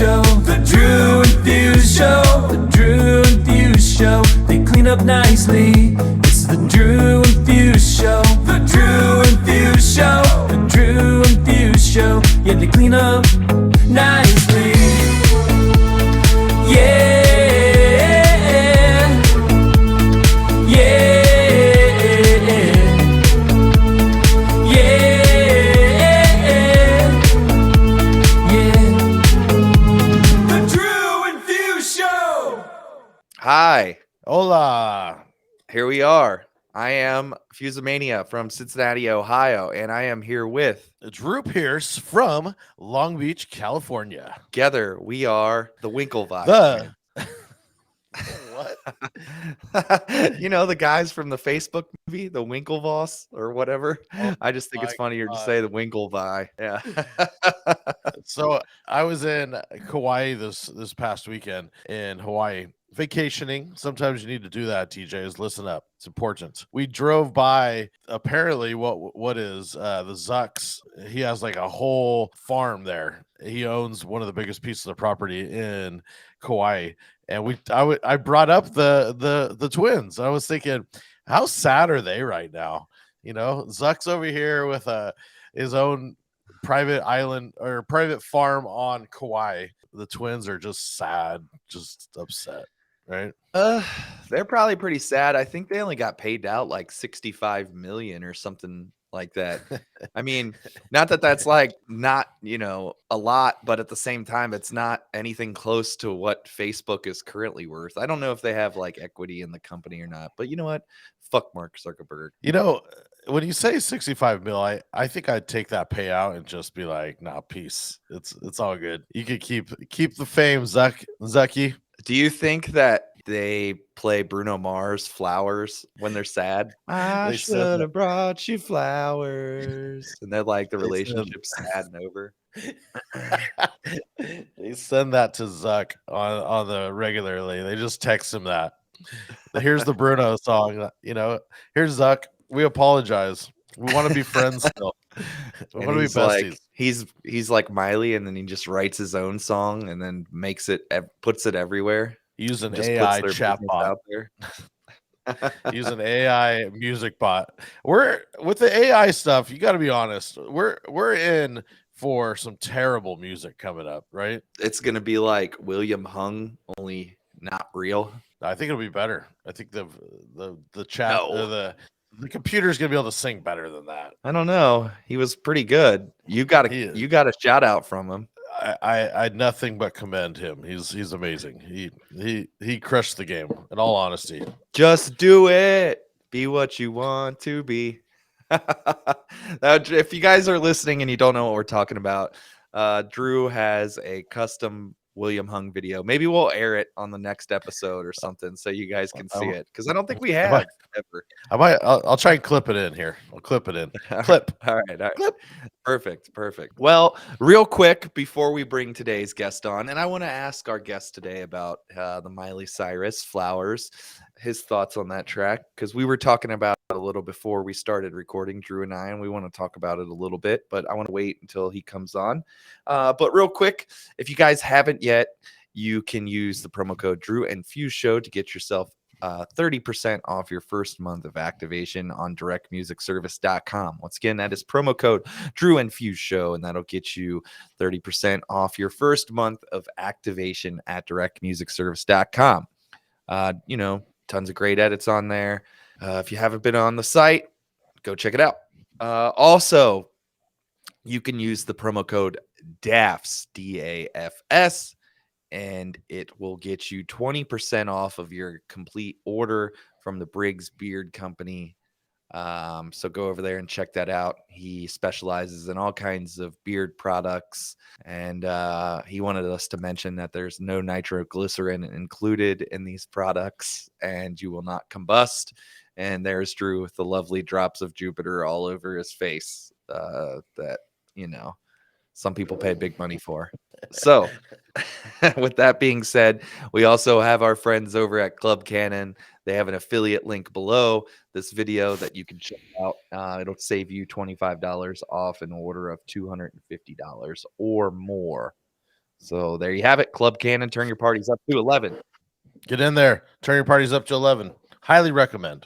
Show. The Drew and Fuse Show. The Drew and Fuse Show. They clean up nicely. It's the Drew and Fuse Show. The Drew and Fuse Show. The Drew and Fuse Show. Yeah, they clean up nicely. Yeah. Hi. Hola. Here we are. I am Fusemania from Cincinnati, Ohio, and I am here with Drew Pierce from Long Beach, California. Together, we are the Winklevi. The what? You know, the guys from the Facebook movie, the Winklevoss or whatever. Oh, I just think it's funnier to say the Winklevi. Yeah. So I was in Kauai this past weekend in Hawaii. Vacationing. Sometimes you need to do that, TJ. Listen up. It's important. We drove by apparently what is the Zucks. He has like a whole farm there. He owns one of the biggest pieces of property in Kauai. And I brought up the twins. I was thinking, how sad are they right now? You know, Zuck's over here with his own private island or private farm on Kauai. The twins are just sad, just upset. Right. They're probably pretty sad. I think they only got paid out like 65 million or something like that. I mean, not that that's like not, you know, a lot, but at the same time, it's not anything close to what Facebook is currently worth. I don't know if they have like equity in the company or not, but you know what? Fuck Mark Zuckerberg. You know, when you say 65 mil, I think I'd take that payout and just be like, nah, peace. It's all good. You could keep the fame, Zucky. Do you think that they play Bruno Mars Flowers when they're sad? I should have brought you flowers. And they're like the relationship's sad and over. They send that to Zuck on the regularly. They just text him that. Here's the Bruno song. You know, here's Zuck. We apologize. We want to be friends still. We want to be besties. Like, he's like Miley, and then he just writes his own song and then puts it everywhere. Use an AI chat bot out there. Use an AI music bot. We're with the AI stuff. You got to be honest. We're in for some terrible music coming up, right? It's gonna be like William Hung, only not real. I think it'll be better. I think the chat the computer's gonna be able to sing better than that. I don't know. He was pretty good. You got a shout out from him. I nothing but commend him. He's amazing. He crushed the game. In all honesty, just do it. Be what you want to be. If you guys are listening and you don't know what we're talking about, Drew has a custom William Hung video. Maybe we'll air it on the next episode or something so you guys can see it, because I don't think we have ever. I'll try and clip it in here. I'll clip it in. Clip. All right. Clip. Perfect. Well, real quick before we bring today's guest on, and I want to ask our guest today about the Miley Cyrus Flowers, his thoughts on that track, because we were talking about it a little before we started recording, Drew and I, and we want to talk about it a little bit, but I want to wait until he comes on. But real quick, if you guys haven't yet, you can use the promo code Drew and Fuse Show to get yourself 30% off your first month of activation on directmusicservice.com. Once again, that is promo code Drew and Fuse Show, and that'll get you 30% off your first month of activation at directmusicservice.com. You know, tons of great edits on there. If you haven't been on the site, go check it out. Also, you can use the promo code DAFS, DAFS, and it will get you 20% off of your complete order from the Briggs Beard Company. So go over there and check that out. He specializes in all kinds of beard products, and he wanted us to mention that there's no nitroglycerin included in these products, and you will not combust. And there's Drew with the lovely drops of Jupiter all over his face that, you know, some people pay big money for. So with that being said, we also have our friends over at Club Cannon. They have an affiliate link below this video that you can check out. It'll save you $25 off an order of $250 or more. So there you have it. Club Cannon, turn your parties up to 11. Get in there. Turn your parties up to 11. Highly recommend.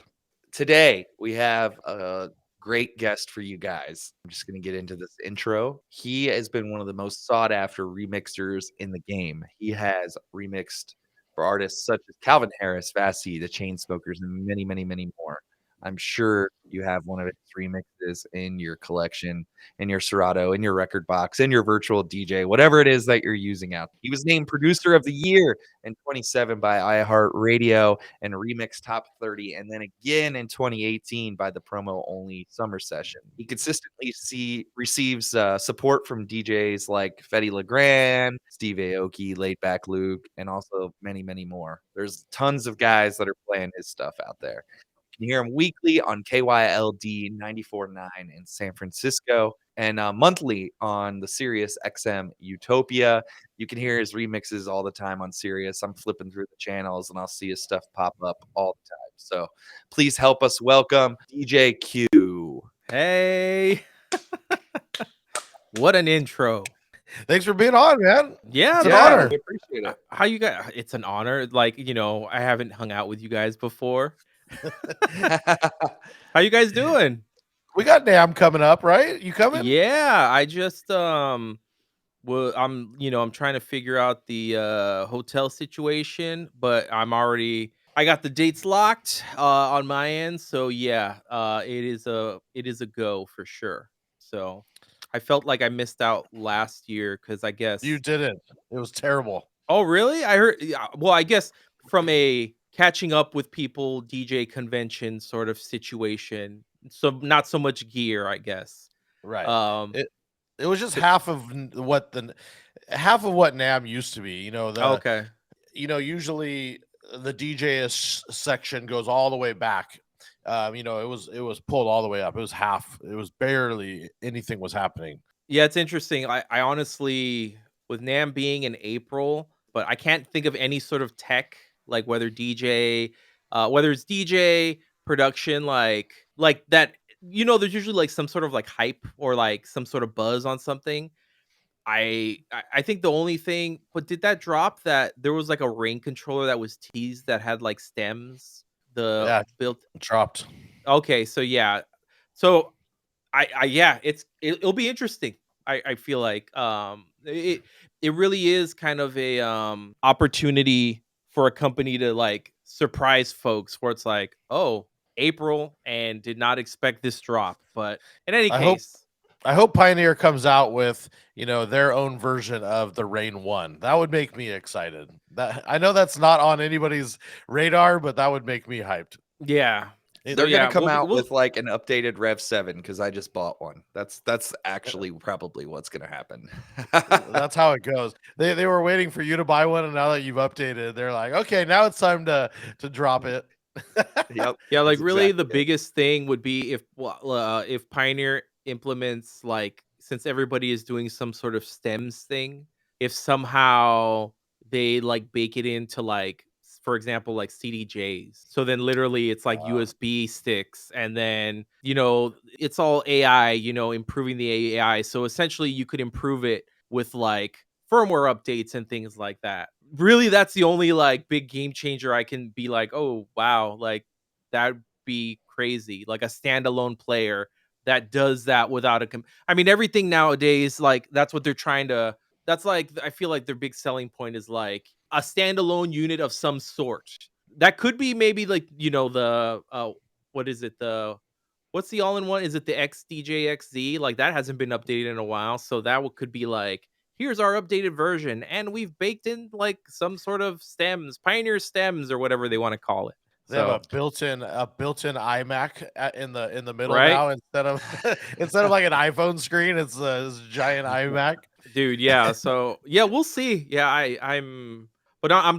Today, we have a great guest for you guys. I'm just going to get into this intro. He has been one of the most sought after remixers in the game. He has remixed for artists such as Calvin Harris, Vassy, the Chainsmokers, and many, many, many more. I'm sure you have one of his remixes in your collection, in your Serato, in your record box, in your virtual DJ, whatever it is that you're using out. He was named Producer of the Year in 27 by iHeartRadio and Remix Top 30, and then again in 2018 by the Promo Only Summer Session. He consistently receives support from DJs like Fetty Legrand, Steve Aoki, Laid Back Luke, and also many, many more. There's tons of guys that are playing his stuff out there. You can hear him weekly on KYLD 94.9 in San Francisco and monthly on the Sirius XM Utopia. You can hear his remixes all the time on Sirius. I'm flipping through the channels and I'll see his stuff pop up all the time. So please help us welcome DJ Q. Hey. What an intro. Thanks for being on, man. Yeah, It's an man. honor. We appreciate it. How you guys? It's an honor. Like, I haven't hung out with you guys before. How you guys doing? We got NAMM coming up, right? You coming? Yeah, I just I'm trying to figure out the hotel situation, but I got the dates locked on my end, so yeah, it is a go for sure. So I felt like I missed out last year because I guess You didn't. It was terrible. Oh, really? I heard. Well, I guess from a catching up with people DJ convention sort of situation. So not so much gear, I guess. Right. Um. It was just half of what NAMM used to be. Okay. Usually the DJ section goes all the way back. It was pulled all the way up. It was half. It was barely anything was happening. Yeah, it's interesting. I honestly, with NAMM being in April, but I can't think of any sort of tech like whether it's DJ production, like that. There's usually like some sort of like hype or like some sort of buzz on something. I think the only thing, but did that drop that there was like a Ring controller that was teased that had like stems? Yeah. Built. Dropped. Okay, so yeah, so it'll be interesting. I feel like it really is kind of a opportunity for a company to like surprise folks where it's like, oh, April and did not expect this drop. But in any case, I hope Pioneer comes out with, their own version of the Rain 1. That would make me excited. I know that's not on anybody's radar, but that would make me hyped. Yeah. They're going to come out with like an updated Rev 7 because I just bought one. That's actually probably what's going to happen. That's how it goes. They were waiting for you to buy one, and now that you've updated, they're like, okay, now it's time to drop it. Yep. Yeah, like really exactly the biggest thing would be if Pioneer implements, like, since everybody is doing some sort of stems thing, if somehow they like bake it into like, for example, like CDJs. So then literally it's like USB sticks and then, it's all AI, improving the AI. So essentially you could improve it with like firmware updates and things like that. Really, that's the only like big game changer I can be like, oh, wow, like that'd be crazy. Like a standalone player that does that without everything nowadays, like that's what they're trying to, that's like, I feel like their big selling point is like a standalone unit of some sort. That could be maybe like, the, what is it? What's the all-in-one? Is it the XDJ-XZ? Like that hasn't been updated in a while. So that could be like, here's our updated version. And we've baked in like some sort of stems, Pioneer stems or whatever they want to call it. They have a built-in iMac in the middle Right? now instead of like an iPhone screen. It's a giant iMac. Dude, yeah. So yeah, we'll see. Yeah, I'm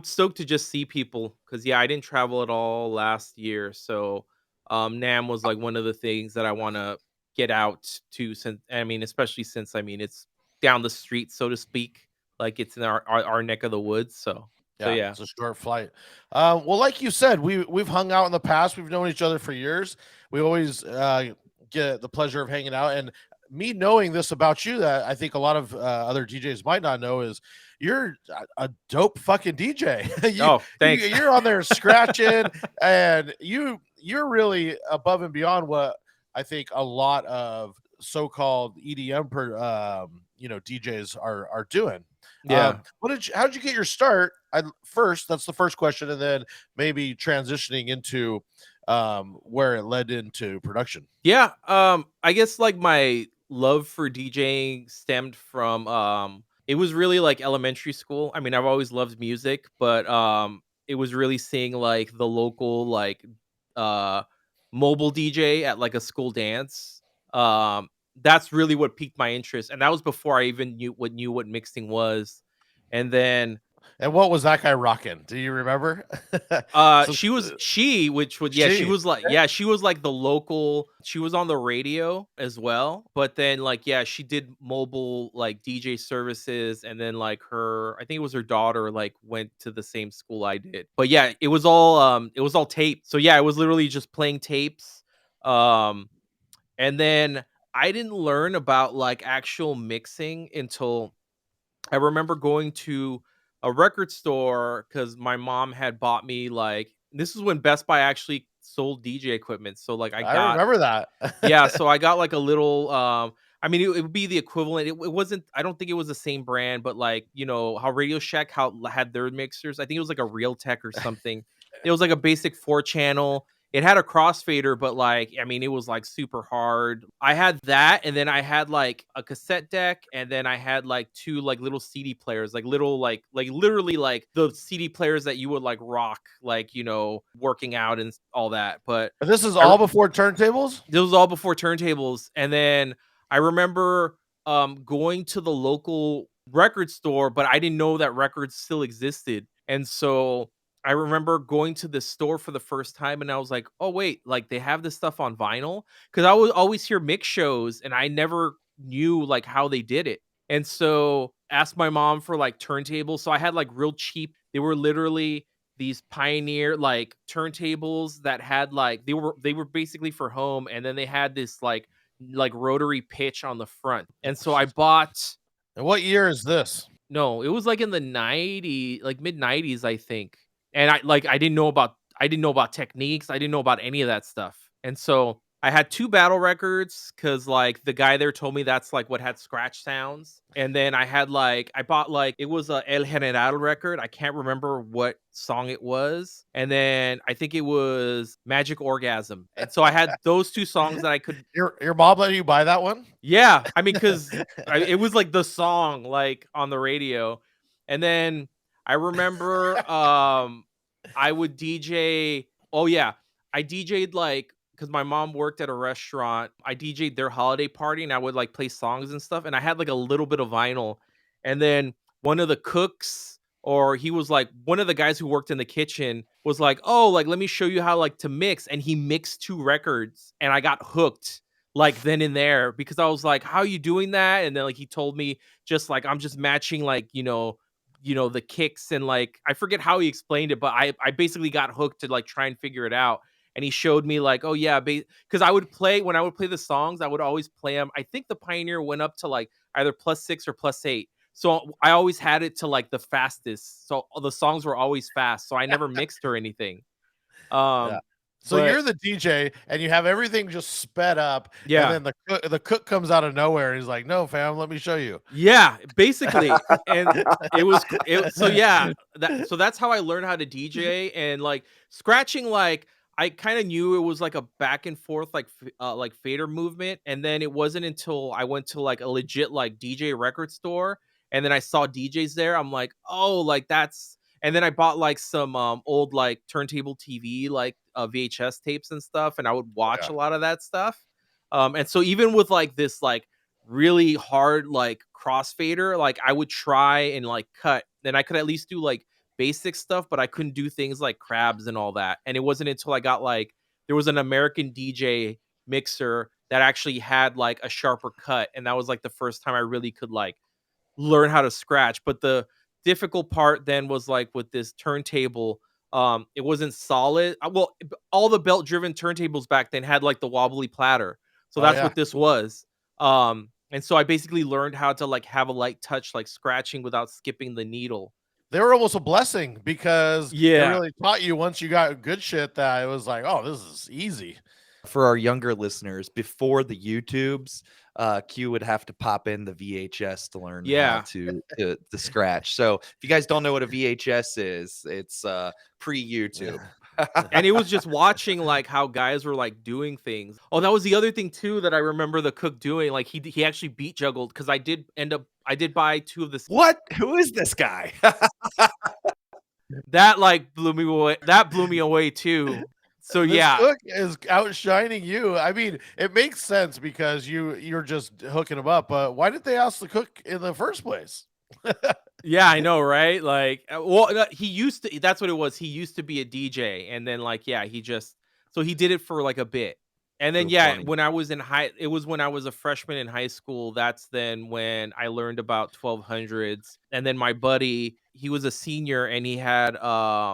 stoked to just see people because I didn't travel at all last year. So NAMM was like one of the things that I want to get out to, especially since it's down the street, so to speak. Like it's in our neck of the woods. So yeah, it's a short flight. Well, like you said, we've hung out in the past. We've known each other for years. We always get the pleasure of hanging out. And me knowing this about you that I think a lot of other DJs might not know is you're a dope fucking DJ. Oh, thanks. You're on there scratching, and you're really above and beyond what I think a lot of so-called EDM DJs are doing. Yeah. How did you get your start? That's the first question, and then maybe transitioning into where it led into production. Yeah, I guess like my love for DJing stemmed from it was really like elementary school. I mean, I've always loved music, but it was really seeing like the local like uh mobile DJ at like a school dance. Um that's really what piqued my interest, and that was before I even knew what mixing was. And then And what was that guy rocking? Do you remember? So- she was she She, was like she was like the local, she was on the radio as well, but then like she did mobile like DJ services, and then like I think it was her daughter like went to the same school I did. But yeah, it was all tape. So yeah, it was literally just playing tapes. Um and then I didn't learn about like actual mixing until I remember going to a record store because my mom had bought me like, this is when Best Buy actually sold DJ equipment. So like I remember that. yeah, so I got like a little I mean it would be the equivalent. It wasn't, I don't think it was the same brand, but like, you know, how Radio Shack had their mixers. I think it was like a Realtek or something. It was like a basic 4-channel. It had a crossfader, but like, I mean, it was like super hard. I had that, and then I had like a cassette deck, and then I had like 2 like little CD players, like little like literally like the CD players that you would like rock, like, you know, working out and all that. But This is all before turntables? this was all before turntables. And then I remember going to the local record store, but I didn't know that records still existed. And so I remember going to the store for the first time, and I was like, oh wait, like they have this stuff on vinyl? Because I would always hear mix shows and I never knew like how they did it. And so asked my mom for like turntables. So I had like real cheap, they were literally these Pioneer like turntables that had like, they were basically for home, and then they had this like rotary pitch on the front. And so I bought, And what year is this? no, it was like in the 90s, like mid 90s, I think. And I didn't know about techniques. I didn't know about any of that stuff. And so I had 2 battle records because like the guy there told me that's like what had scratch sounds. And then I bought like, it was a El General record. I can't remember what song it was. And then I think it was Magic Orgasm. And so I had those 2 songs that I could. Your mom let you buy that one? Yeah, I mean, because it was like the song like on the radio. And then I remember I would DJ. Oh yeah, I DJ'd like, because my mom worked at a restaurant. I DJ'd their holiday party, and I would like play songs and stuff. And I had like a little bit of vinyl. And then one of the cooks, or he was like one of the guys who worked in the kitchen, was like, "Oh, like let me show you how like to mix." And he mixed 2 records, and I got hooked like then and there, because I was like, "How are you doing that?" And then like he told me, just like, I'm just matching like, the kicks, and like I forget how he explained it, but I basically got hooked to like try and figure it out. And he showed me like, oh yeah, because I would play, when I would play the songs, I would always play them. I think the Pioneer went up to like either +6 or +8. So I always had it to like the fastest. So the songs were always fast. So I never mixed or anything. Yeah. So but- you're the DJ and you have everything just sped up. Yeah. And then the cook comes out of nowhere and he's like, "No, fam, let me show you." Yeah, basically. And so that's how I learned how to DJ. And like scratching, like I kind of knew it was like a back and forth like fader movement. And then it wasn't until I went to like a legit like DJ record store, and then I saw DJs there. I'm like, oh, like that's. And then I bought like some old like turntable TV like VHS tapes and stuff, and I would watch a lot of that stuff. And so even with like this like really hard like crossfader, like I would try and like cut, then I could at least do like basic stuff, but I couldn't do things like crabs and all that. And it wasn't until I got like, there was an American DJ mixer that actually had like a sharper cut, and that was like the first time I really could like learn how to scratch. But the difficult part then was like with this turntable, it wasn't solid. Well, all the belt driven turntables back then had like the wobbly platter, so that's what this was. And so I basically learned how to like have a light touch, like scratching without skipping the needle. They were almost a blessing because it Yeah. really taught you once you got good shit that it was like, oh, this is easy. For our younger listeners, before the YouTubes, Q would have to pop in the VHS to learn how Yeah. to scratch. So if you guys don't know what a VHS is, it's pre-YouTube. And it was just watching like how guys were like doing things. Oh, that was the other thing too that I remember the cook doing. Like he actually beat juggled because I did buy 2 of the What? Who is this guy? that like blew me away. That blew me away too. So This yeah, hook is outshining you. I mean, it makes sense because you're just hooking them up. But why did they ask the cook in the first place? yeah, I know, right? Like, well, he used to. That's what it was. He used to be a DJ, and then like, yeah, so he did it for like a bit, and then So yeah, funny. when I was it was when I was a freshman in high school. That's then when I learned about 1200s, and then my buddy, he was a senior, and he had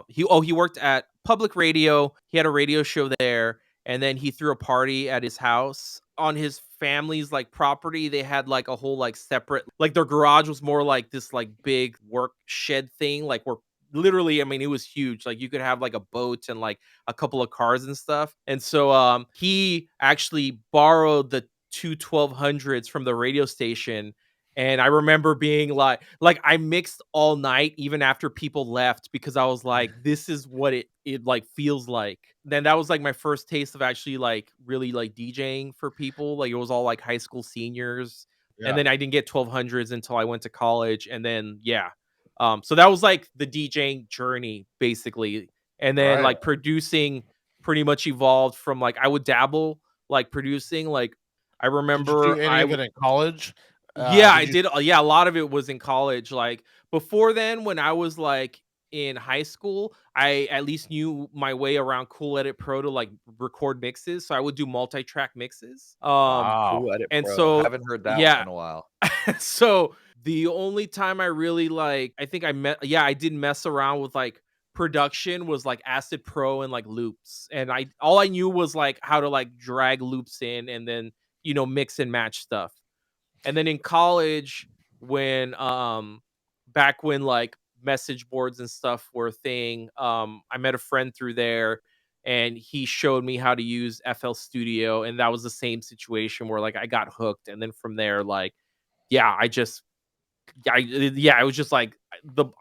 he worked at public radio. He had a radio show there, and then he threw a party at his house on his family's like property. They had like a whole like separate, like their garage was more like this like big work shed thing, like where literally, I mean, it was huge. Like you could have like a boat and like a couple of cars and stuff. And so he actually borrowed the two 1200s from the radio station. And I remember being like I mixed all night even after people left because I was like, this is what it like feels like. Then that was like my first taste of actually like really like DJing for people. Like it was all like high school seniors. And then I didn't get 1200s until I went to college. And then yeah. So that was like the DJing journey basically. And then Right. like producing pretty much evolved from like I would dabble like producing. Like I Did you remember do any of it in college? yeah, I Did you- did. Yeah, a lot of it was in college. Like before then, when I was like in high school, I at least knew my way around Cool Edit Pro to like record mixes. So I would do multi-track mixes. Wow. Cool Edit And Pro. so Haven't heard that yeah, one in a while. so the only time I really like, I think I did mess around with like production was like Acid Pro and like loops, and all I knew was like how to like drag loops in and then mix and match stuff. And then in college, when back when like message boards and stuff were a thing, I met a friend through there and he showed me how to use FL Studio, and that was the same situation where like I got hooked, and then from there like yeah, it was just like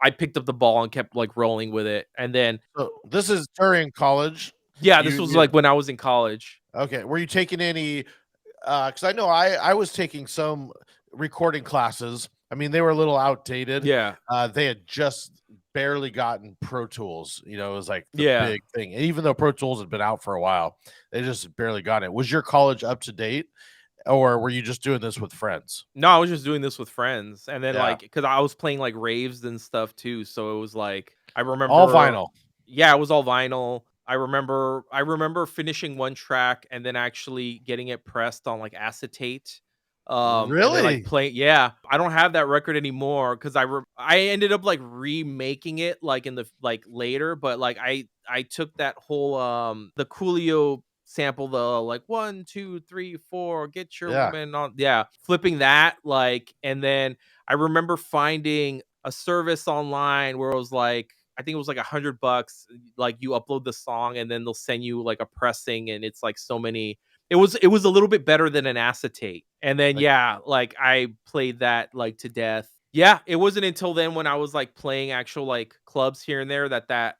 I picked up the ball and kept like rolling with it. And then So this is during college. yeah, this You- was you- like when I was in college. Okay. Were you taking any? Because I know I was taking some recording classes. I mean, they were a little outdated. Yeah. They had just barely gotten Pro Tools. You know, it was like the Yeah. big thing. And even though Pro Tools had been out for a while, they just barely got it. Was your college up to date, or were you just doing this with friends? No, I was just doing this with friends. And then Yeah. like because I was playing like raves and stuff too. So it was like I remember All vinyl. Yeah, it was all vinyl. I remember finishing one track and then actually getting it pressed on like acetate. And then, Really? like playing, yeah. I don't have that record anymore because I ended up like remaking it like in the like later, but like I took that whole the Coolio sample, the like 1 2 3 4 get your Yeah. woman on, yeah, flipping that like, and then I remember finding a service online where it was like I think it was like $100. Like you upload the song and then they'll send you like a pressing, and it's like so many. It was a little bit better than an acetate. And then Like- yeah, like I played that like to death. Yeah, it wasn't until then when I was like playing actual like clubs here and there that that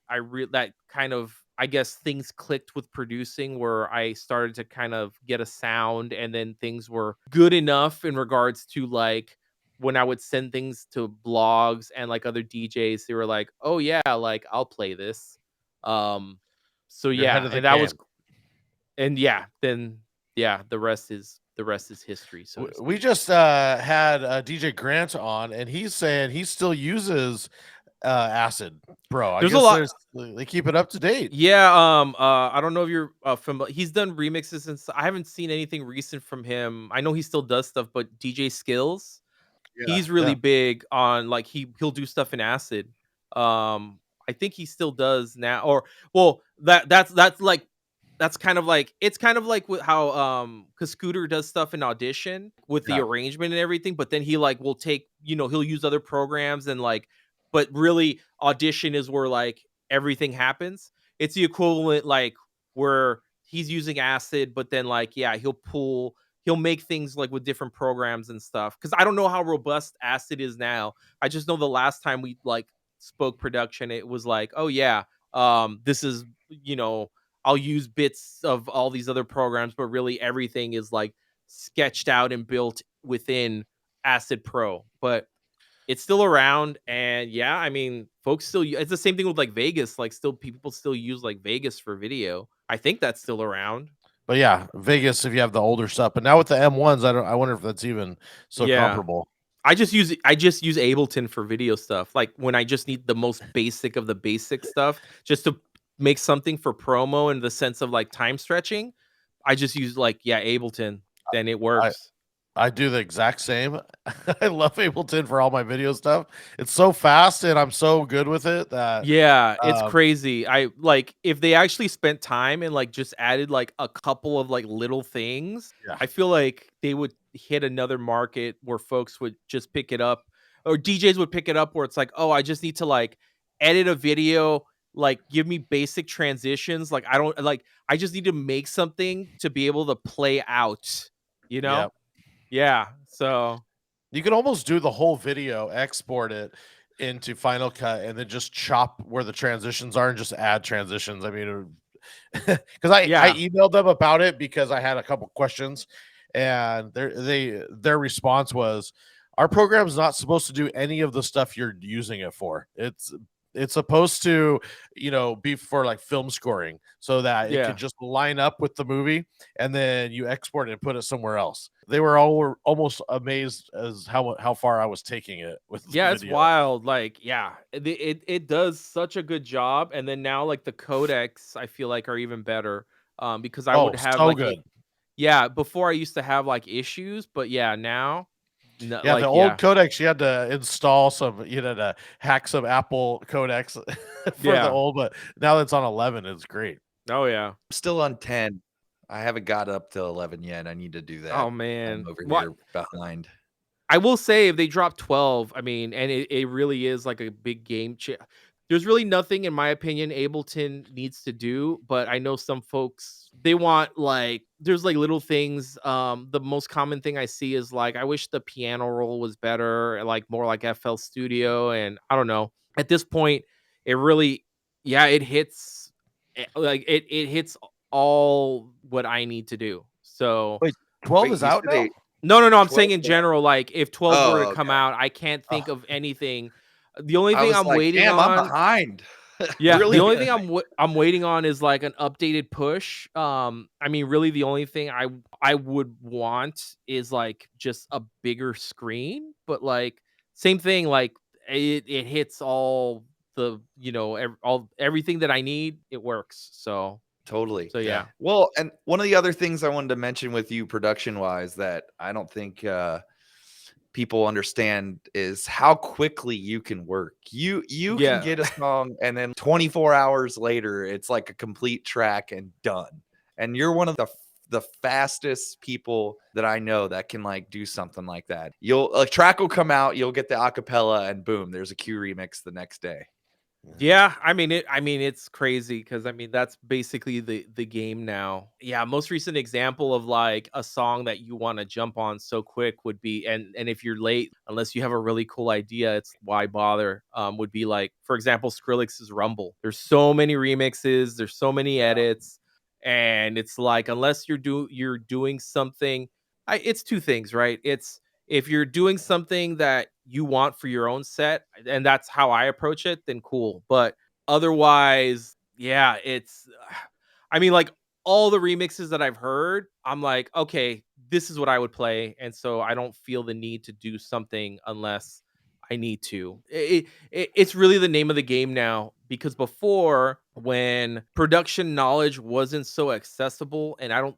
kind of, I guess, things clicked with producing, where I started to kind of get a sound, and then things were good enough in regards to like when I would send things to blogs and like other DJs, they were like, "Oh yeah, like I'll play this." So You're yeah, ahead of the and that was, game. and yeah, then yeah, the rest is history. So to We speak. just had DJ Grant on, and he's saying he still uses Acid Pro. I There's a guess lot- they keep it up to date. Yeah, I don't know if you're familiar. He's done remixes and I haven't seen anything recent from him. I know he still does stuff, but DJ Skills, he's really yeah. big on like he'll do stuff in Acid. I think he still does now, or well, that's like that's kind of like it's kind of like with how because Scooter does stuff in Audition with the Yeah. arrangement and everything, but then he like will take, he'll use other programs and like, but really Audition is where like everything happens. It's the equivalent like where he's using Acid, but then like yeah, he'll make things like with different programs and stuff. Because I don't know how robust Acid is now. I just know the last time we like spoke production, it was like, oh yeah, this is I'll use bits of all these other programs, but really everything is like sketched out and built within Acid Pro. But it's still around, and yeah, I mean, folks still. It's the same thing with like Vegas. Like, still people still use like Vegas for video. I think that's still around. But yeah, Vegas if you have the older stuff. But now with the M1s, I wonder if that's even so Yeah. comparable. I just use Ableton for video stuff. Like when I just need the most basic of the basic stuff, just to make something for promo in the sense of like time stretching. I just use like Ableton, then it works. I do the exact same. I love Ableton for all my video stuff. It's so fast and I'm so good with it that Yeah, it's um, crazy. I like if they actually spent time and like just added like a couple of like little things, Yeah. I feel like they would hit another market where folks would just pick it up, or DJs would pick it up where it's like, "Oh, I just need to like edit a video, like give me basic transitions. Like I just need to make something to be able to play out." You yeah. know? Yeah. So, You can almost do the whole video, export it into Final Cut, and then just chop where the transitions are and just add transitions. I mean, because I yeah. emailed them about it because I had a couple questions, and their response was, "Our program's not supposed to do any of the stuff you're using it for. It's supposed to, be for like film scoring, so that it Yeah. could just line up with the movie, and then you export it and put it somewhere else." They were all almost amazed as how far I was taking it with the Yeah, it's video. wild. Like, yeah, it does such a good job. And then now, like the codecs, I feel like are even better. Because I would Oh, have so like, good. yeah, before I used to have like issues, but yeah, now, Yeah, the old codecs, you had to install some, to hack some Apple codecs for the yeah, old, but now that's on 11, it's great. oh yeah, I'm still on 10. I haven't got up to 11 yet. I need to do that. oh man, I'm over what? here behind. I will say if they drop 12, I mean, and it really is like a big game change. There's really nothing, in my opinion, Ableton needs to do, but I know some folks they want like there's like little things. The most common thing I see is like I wish the piano roll was better, like more like FL Studio, and I don't know. At this point, it really, yeah, it hits like it hits all what I need to do. So Wait, 12 Wait, is you out said now? they no, I'm 12? saying in general, like if 12 were Oh, to come okay. out, I can't think Oh, of anything. The only I thing was I'm like, waiting damn, I'm on, behind. yeah, the Really only thing behind. I'm waiting on is like an updated push. I mean, really, the only thing I would want is like just a bigger screen, but like same thing, like it hits all the all everything that I need. It works. Totally. So yeah. yeah, Well, and one of the other things I wanted to mention with you production wise that I don't think people understand is how quickly you can work. You can yeah, get a song and then 24 hours later it's like a complete track and done. And you're one of the fastest people that I know that can like do something like that. You'll a track will come out, you'll get the acapella and boom, there's a Q remix the next day. Yeah, I mean it. I mean it's crazy because I mean that's basically the game now. Yeah, most recent example of like a song that you want to jump on so quick would be, and if you're late, unless you have a really cool idea, it's why bother. Would be like for example Skrillex's Rumble. There's so many remixes, there's so many edits, and it's like unless you're doing something, it's two things, right? It's if you're doing something that you want for your own set, and that's how I approach it, then cool. But otherwise, yeah, it's I mean, like all the remixes that I've heard, I'm like, okay, this is what I would play. And so I don't feel the need to do something unless I need to. It's really the name of the game now because before, when production knowledge wasn't so accessible, and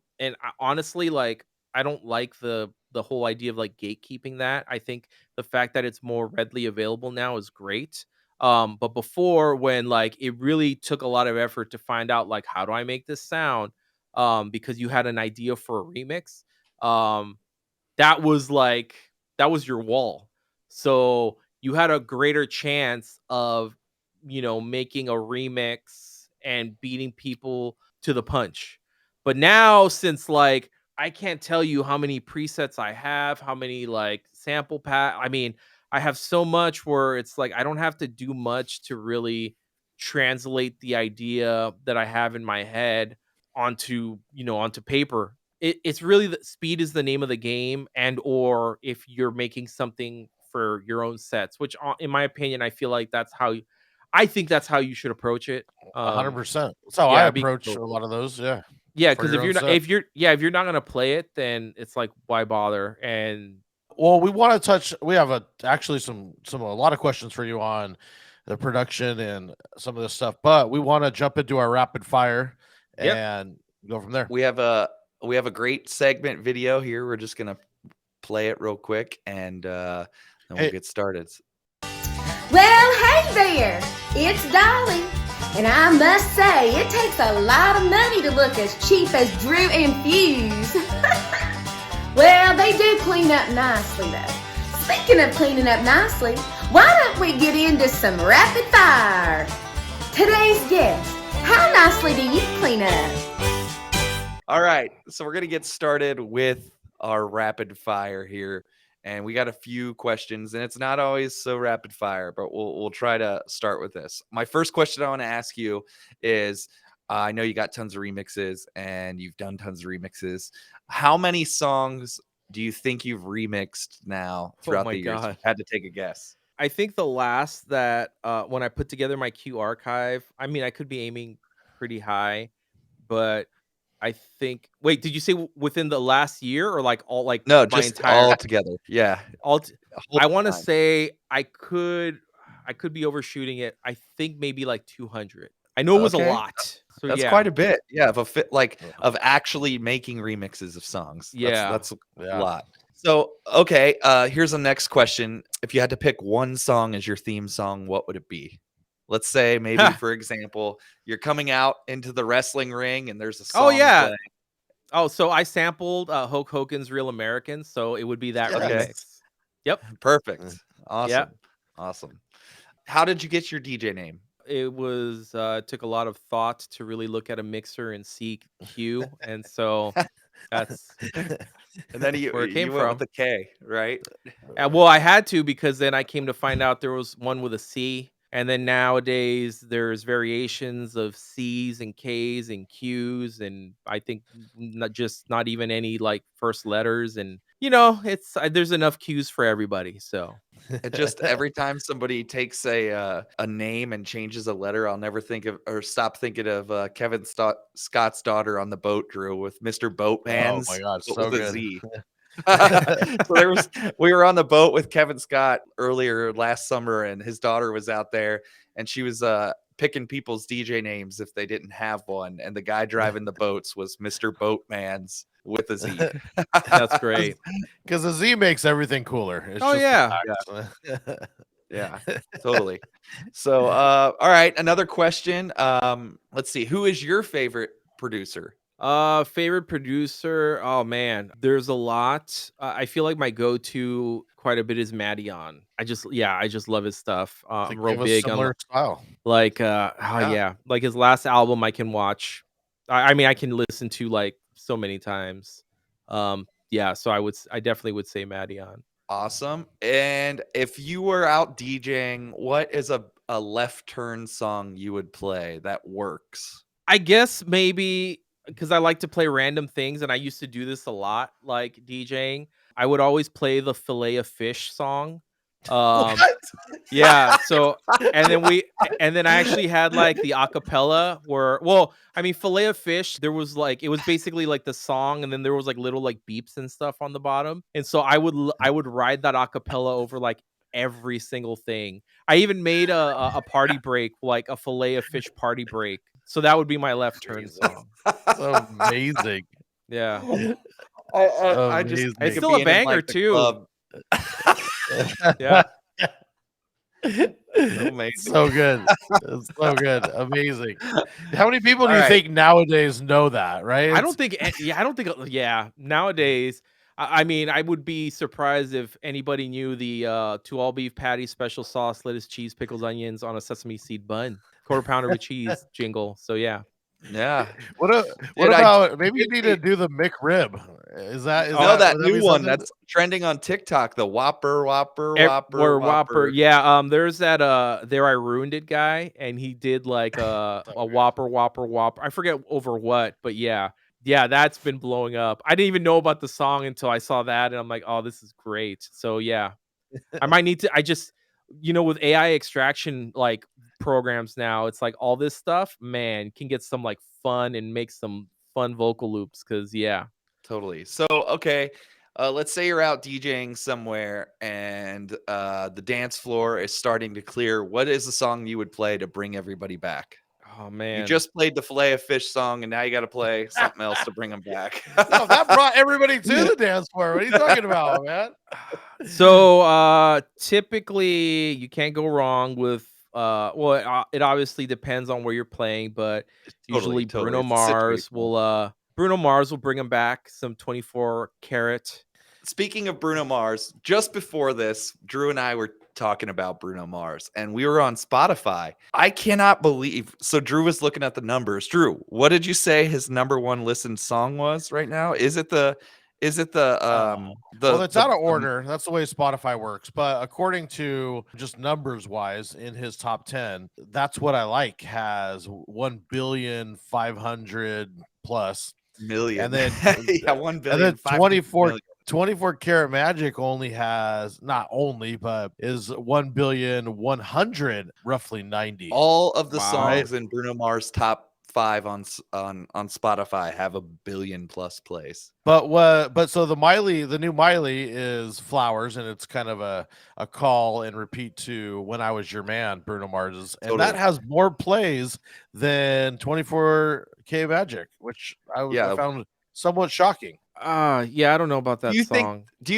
honestly, like, I don't like the whole idea of like gatekeeping that. I think the fact that it's more readily available now is great. But before when like it really took a lot of effort to find out like how do I make this sound? because you had an idea for a remix, um, that was your wall. So you had a greater chance of, making a remix and beating people to the punch. But now, since like I can't tell you how many presets I have, how many like sample pack. I mean, I have so much where it's like I don't have to do much to really translate the idea that I have in my head onto paper. It's really speed is the name of the game, and or if you're making something for your own sets, which in my opinion, I think that's how you should approach it. 100%. That's how I Yeah, approach a lot of those. Yeah. yeah, For because your own set. if you're not gonna play it, then it's like why bother? And Well, we want to touch. We have actually a lot of questions for you on the production and some of this stuff, but we want to jump into our rapid fire Yep. and go from there. We have a great segment video here. We're just gonna play it real quick, and then we'll Hey. get started. Well, hey there, it's Dolly. And I must say, it takes a lot of money to look as cheap as Drew and Fuse. Well, they do clean up nicely, though. Speaking of cleaning up nicely, why don't we get into some rapid fire? Today's guest, how nicely do you clean up? All right, so we're gonna get started with our rapid fire here, and we got a few questions, and it's not always so rapid fire, but we'll try to start with this. My first question I want to ask you is, I know you got tons of remixes, and you've done tons of remixes. How many songs do you think you've remixed now throughout my the years? God. If you had to take a guess. I think the last that when I put together my Q archive, I mean, I could be aiming pretty high, but I think. Wait, did you say within the last year or like all like No, my just entire all together. Yeah. all? whole I want to time. say I could be overshooting it. I think maybe like 200. I know it was a Okay. lot. So That's yeah. quite a bit. Yeah, of actually making remixes of songs. Yeah. That's Yeah. a lot. So, okay, here's the next question. If you had to pick one song as your theme song, what would it be? Let's say maybe, for example, you're coming out into the wrestling ring and there's a song Oh yeah. playing. Oh, so I sampled Hulk Hogan's "Real Americans," so it would be that Yes. remix. Yep. Perfect. Awesome. Yeah. Awesome. How did you get your DJ name? It was took a lot of thought to really look at a mixer and see Q, and so that's And then you where it came went from. with the K, right? Well, I had to because then I came to find out there was one with a C, and then nowadays there's variations of C's and K's and Q's, and I think not even any like first letters, and it's there's enough Q's for everybody. So It just every time somebody takes a name and changes a letter, I'll never think of or stop thinking of Kevin Scott's daughter on the boat, Drew, with Mr. Boatman's. Oh my God, but so with a good. Z. So we were on the boat with Kevin Scott earlier last summer, and his daughter was out there, and she was picking people's DJ names if they didn't have one, and the guy driving the boats was Mr. Boatman's with a Z. that's great. Because the Z makes everything cooler. It's Oh, just yeah. the fact. Yeah, totally. So, all right, another question. Let's see. Who is your favorite producer? Favorite producer. Oh man, there's a lot. I feel like my go-to quite a bit is Madion. I just love his stuff. I I'm think real we have a big on similar style. like Yeah. like his last album I can watch. I mean I can listen to like so many times. Yeah, so I definitely would say Madion. Awesome. And if you were out DJing, what is a left turn song you would play that works? I guess maybe because I like to play random things and I used to do this a lot, like DJing. I would always play the Fillet of Fish song. Yeah, so and then I actually had like the acapella where I mean Fillet of Fish, there was like it was basically like the song and then there was like little like beeps and stuff on the bottom. And so I would ride that acapella over like every single thing. I even made a party break, like a Fillet of Fish party break. So that would be my left turn Jesus. song. So amazing. Yeah. I just Amazing. think It's of still a being in, banger, like, the too. club. Yeah. Amazing. So good. It's so good. Amazing. How many people do All you right. think nowadays know that, right? I don't think. Yeah, I don't think. Yeah, nowadays. I mean, I would be surprised if anybody knew the to all beef patty, special sauce, lettuce, cheese, pickles, onions on a sesame seed bun, quarter pounder with cheese jingle. So yeah. Yeah. What Dude, about maybe you did need see- to do the McRib? Is that No, that would be new one something? that's trending on TikTok, the Whopper. Whopper. Yeah, there's that there I ruined it guy, and he did like a good. Whopper. I forget over what, but yeah. Yeah, that's been blowing up. I didn't even know about the song until I saw that, and I'm like, oh, this is great. So yeah. I might need to I just with AI extraction like programs now, it's like all this stuff, man, can get some like fun and make some fun vocal loops because yeah. Totally. So, okay, let's say you're out DJing somewhere and the dance floor is starting to clear. What is the song you would play to bring everybody back? Oh You man. just played the Filet of Fish song, and now you got to play something else to bring them back. No, that brought everybody to the dance floor. What are you talking about, man? So typically you can't go wrong with it obviously depends on where you're playing, but usually Totally. It's situational. Bruno Mars will bring him back some 24 karat. Speaking of Bruno Mars, just before this, Drew and I were talking about Bruno Mars, and we were on Spotify. I cannot believe. So Drew was looking at the numbers. Drew, what did you say his number one listened song was right now? Is it the Well, it's out of order. That's the way Spotify works. But according to just numbers wise in his top 10, That's What I Like has 1,500,000,000 plus. million? And then yeah, 1 and billion. then 500 million. 24 Karat Magic only has not only, but is 1,100,000,000 roughly 90. All of the Wow. songs in Bruno Mars' top 5 on Spotify have 1 billion plus plays. But so the new Miley is Flowers, and it's kind of a call and repeat to When I Was Your Man, Bruno Mars's, and that Totally. has more plays than 24K Magic, which Yeah. I found somewhat shocking. Yeah, I don't know about that Do you song. do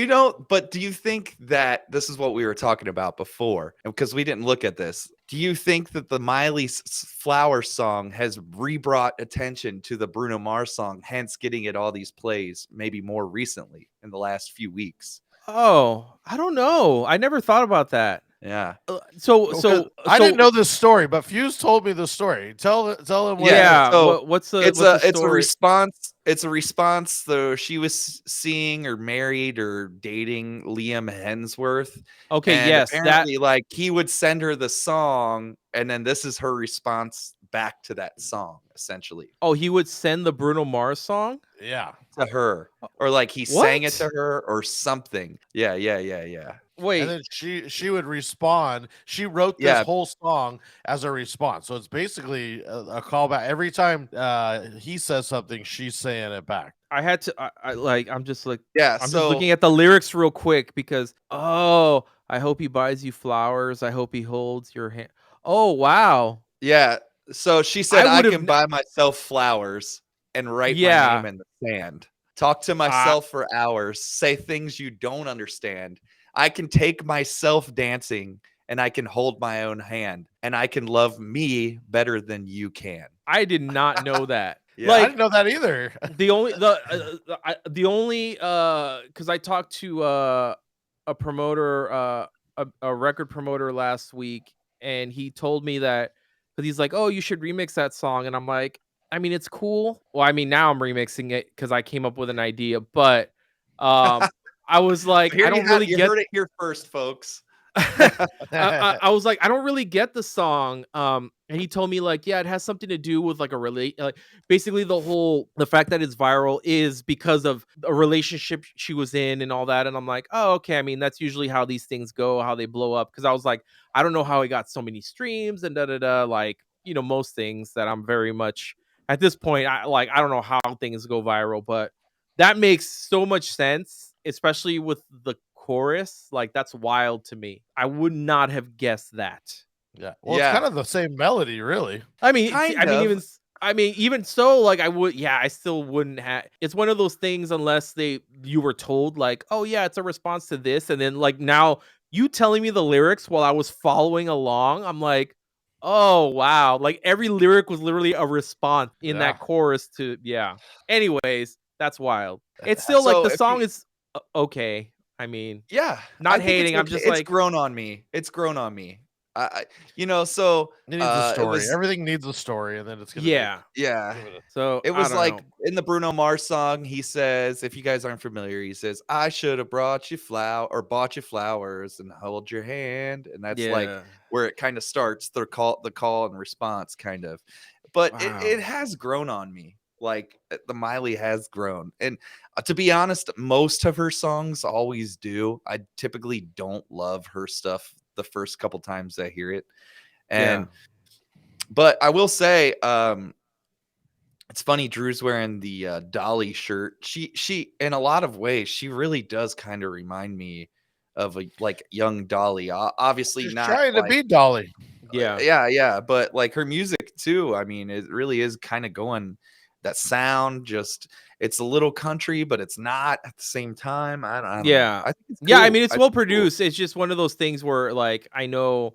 you think that this is what we were talking about before? Because we didn't look at this. Do you think that the Miley Flower song has rebrought attention to the Bruno Mars song, hence getting it all these plays, maybe more recently in the last few weeks? Oh, I don't know. I never thought about that. Yeah. I didn't know this story, but Fuse told me the story. Tell them what. Yeah, so what's the It's what's the a story? response. It's a response. Though she was seeing or married or dating Liam Hemsworth. Okay, And yes, that apparently, like he would send her the song, and then this is her response back to that song, essentially he would send the Bruno Mars song? Yeah. to her, or like he sang it What? to her or something. Yeah. Wait. And then she would respond. She wrote this Yeah. whole song as a response. So it's basically a callback. Every time he says something, she's saying it back. I had to I'm just like Yeah. I'm just So looking at the lyrics real quick because I hope he buys you flowers. I hope he holds your hand. Oh wow. yeah. So she said, I I would've can kn- buy myself flowers and write my Yeah. name in the sand. Talk to myself for hours, say things you don't understand. I can take myself dancing and I can hold my own hand and I can love me better than you can. I did not know that. Yeah. I Like didn't know that either. the only because I talked to a promoter a record promoter last week, and he told me that because he's like, oh, you should remix that song, and I'm like, I mean, it's cool. Well, I mean, now I'm remixing it because I came up with an idea, but I was like, Here I don't you really you get. heard it here first, folks. I was like, I don't really get the song. And he told me like, yeah, it has something to do with like basically the fact that it's viral is because of a relationship she was in and all that. And I'm like, oh, okay. I mean, that's usually how these things go, how they blow up. Cause I was like, I don't know how he got so many streams and like, most things that I'm very much at this point. I don't know how things go viral, but that makes so much sense, especially with the chorus. Like that's wild to me. I would not have guessed that. Yeah. Well, Yeah. it's kind of the same melody, really. I mean, Kind of. even so, like I still wouldn't have. It's one of those things unless you were told like, oh yeah, it's a response to this, and then like now you telling me the lyrics while I was following along, I'm like, oh wow, like every lyric was literally a response in Yeah. that chorus to Anyways, that's wild. It's still like So the if song you, is okay. I mean, yeah, I not think it's hating. I'm okay. just It's like, grown on me. It's grown on me. So It needs a it story. was, Everything needs a story, and then it's gonna yeah. yeah. give it a So It I was don't like know. in the Bruno Mars song, he says, if you guys aren't familiar, he says, I should have brought you bought you flowers and held your hand. And that's like Yeah. where it kind of starts, the call and response kind of. But it Wow. has grown on me. Like the Miley has grown. And to be honest, most of her songs always do. I typically don't love her stuff the first couple times I hear it. Yeah. But I will say, it's funny. Drew's wearing the Dolly shirt. She in a lot of ways, she really does kind of remind me of a like young Dolly. Obviously She's not trying to like be Dolly. Yeah. yeah, but like her music too. I mean, it really is kind of going that sound. Just it's a little country, but it's not at the same time. I don't know. Yeah. I think it's Yeah, I cool. mean it's I think well it's cool. produced. It's just one of those things where like I know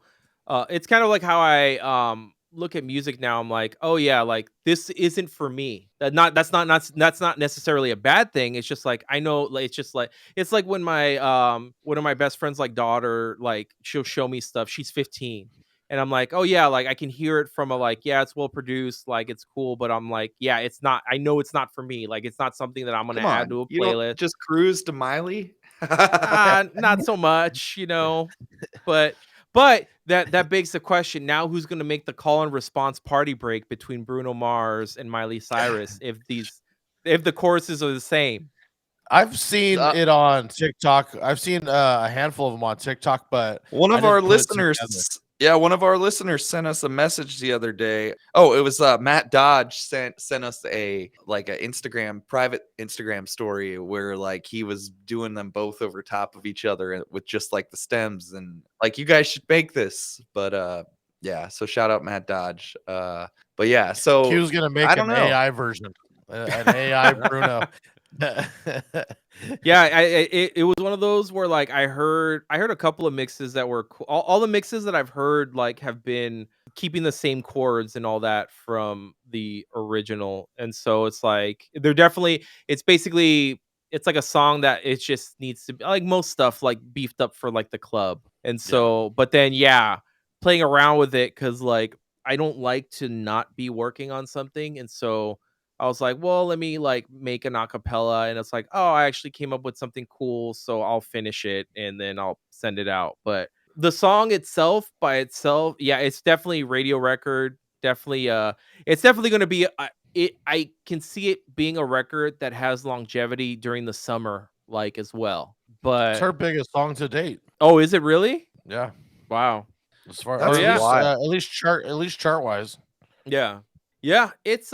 it's kind of like how I look at music now. I'm like, "Oh yeah, like this isn't for me." That's not necessarily a bad thing. It's just like I know like it's just like it's like when my one of my best friends like daughter like she'll show me stuff. She's 15. And I'm like, "Oh yeah, like I can hear it from a like, yeah, it's well produced, like it's cool, but I'm like, yeah, it's not I know it's not for me. Like it's not something that I'm going to Come add on, to a you don't playlist." just cruise to Miley. Not so much, but that begs the question now who's going to make the call and response party break between Bruno Mars and Miley Cyrus if the choruses are the same. I've seen Uh, it on TikTok. I've seen a handful of them on TikTok, but One I of our didn't put it listeners, together. one of our listeners sent us a message the other day. Oh, it was Matt Dodge sent us a private Instagram story where like he was doing them both over top of each other with just like the stems and like you guys should make this. But yeah, so shout out Matt Dodge. But yeah, so Q's gonna make I don't an know. AI version, an AI Bruno. Yeah, it was one of those where like I heard a couple of mixes that were cool. All the mixes that I've heard like have been keeping the same chords and all that from the original. And so it's like they're definitely it's basically it's like a song that it just needs to be like most stuff like beefed up for like the club. And so but then yeah, playing around with it cuz like I don't like to not be working on something and so I was like, well, let me like make an acapella. And it's like, oh, I actually came up with something cool. So I'll finish it and then I'll send it out. But the song itself by itself, yeah, it's definitely radio record. Definitely, it's definitely going to be, I can see it being a record that has longevity during the summer, like as well. It's But, her biggest song to date. oh, is it really? Yeah, Wow. as far That's or yeah. wild. at least chart wise. Yeah. Yeah, it's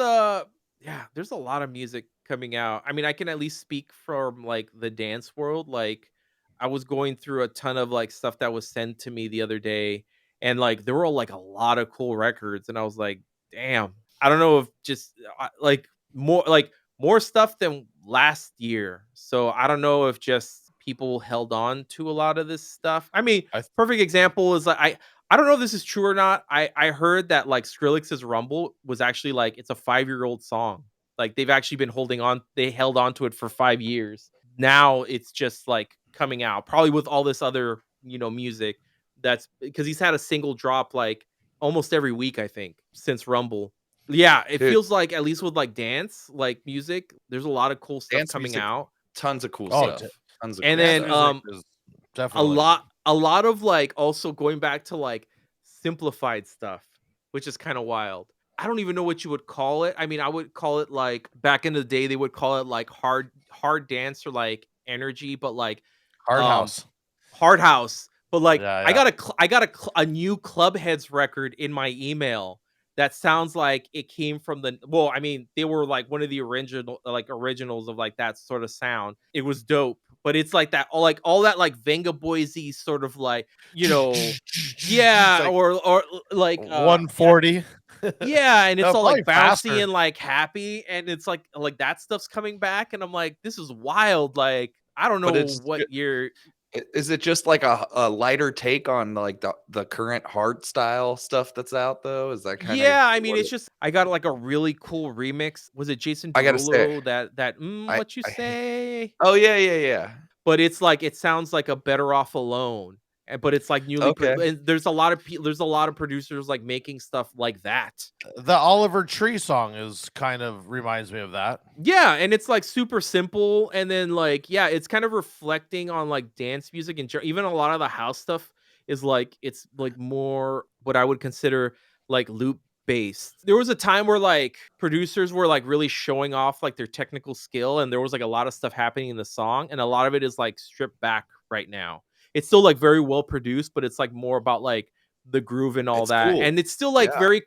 yeah, there's a lot of music coming out. I mean, I can at least speak from like the dance world. Like I was going through a ton of like stuff that was sent to me the other day and like there were like a lot of cool records and I was like, "Damn. I don't know if just like more stuff than last year." So I don't know if just people held on to a lot of this stuff. I mean, I perfect example is like I don't know if this is true or not. I heard that like Skrillex's Rumble was actually like it's a 5-year-old song. Like they've actually been holding on. They held on to it for 5 years. Now it's just like coming out, probably with all this other music. That's because he's had a single drop like almost every week, I think, since Rumble. Yeah, it Dude, feels like at least with like dance, like music, there's a lot of cool stuff dance coming music, out. tons of cool Oh, stuff. Tons of And cool then dance stuff. music is a definitely lot of like also going back to like simplified stuff, which is kind of wild. I don't even know what you would call it. I mean, I would call it like back in the day they would call it like hard dance or like energy, but like hard um house. hard house. But like Yeah, I yeah. got a new Clubheads record in my email that sounds like it came from the well, I mean, they were like one of the originals of like that sort of sound. It was dope. But it's like that all that like Venga Boise sort of like, yeah, It's like or like 140. yeah, and it's No, all like probably bouncy faster. and like happy, and it's like that stuff's coming back, and I'm like, this is wild. Like, I don't But know it's what year. Is it just like a lighter take on like the current hard style stuff that's out though? Is that kind of Yeah, I mean, it's just I got like a really cool remix. Was it Jason I gotta say, Derulo I what you I hate say? oh, yeah, yeah, yeah. But it's like it sounds like a Better Off Alone. But it's like Okay. and there's a lot of producers like making stuff like that. The Oliver Tree song is kind of reminds me of that. Yeah, and it's like super simple, and then like yeah, it's kind of reflecting on like dance music and even a lot of the house stuff is like it's like more what I would consider like loop based. There was a time where like producers were like really showing off like their technical skill, and there was like a lot of stuff happening in the song, and a lot of it is like stripped back right now. It's still like very well produced, but it's like more about like the groove and all It's that, cool. and it's still like Yeah. very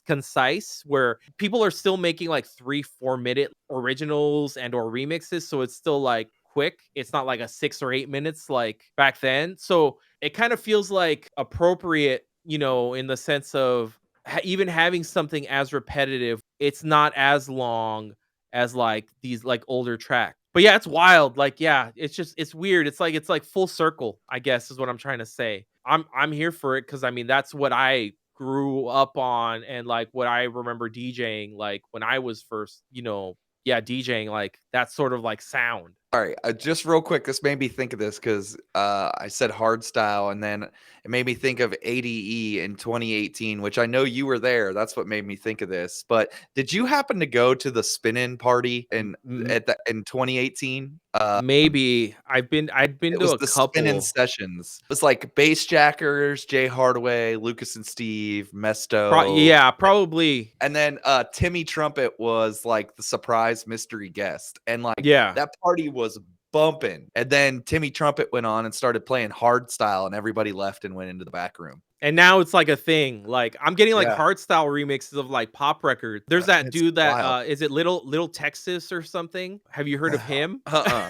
concise where people are still making like 3-4 minute originals and or remixes, so it's still like quick. It's not like a 6 or 8 minutes like back then, so it kind of feels like appropriate, in the sense of even having something as repetitive. It's not as long as like these like older tracks. But yeah, it's wild. Like, yeah, it's weird. It's like full circle, I guess is what I'm trying to say. I'm here for it because I mean that's what I grew up on and like what I remember DJing like when I was first, yeah, DJing like that sort of like sound. All right, just real quick, this made me think of this because I said hard style, and then it made me think of ADE in 2018, which I know you were there. That's what made me think of this. But did you happen to go to the spin-in party in 2018? Maybe I'd been It to was a the spin-in couple. sessions. It was like Bass Jackers, Jay Hardaway, Lucas and Steve, Mesto, Yeah, probably. and then Timmy Trumpet was like the surprise mystery guest, and like Yeah. that party was bumping. And then Timmy Trumpet went on and started playing hard style, and everybody left and went into the back room. And now it's like a thing. Like I'm getting like Yeah. hard style remixes of like pop records. There's that It's dude that wild. is it Little Texas or something? Have you heard of him?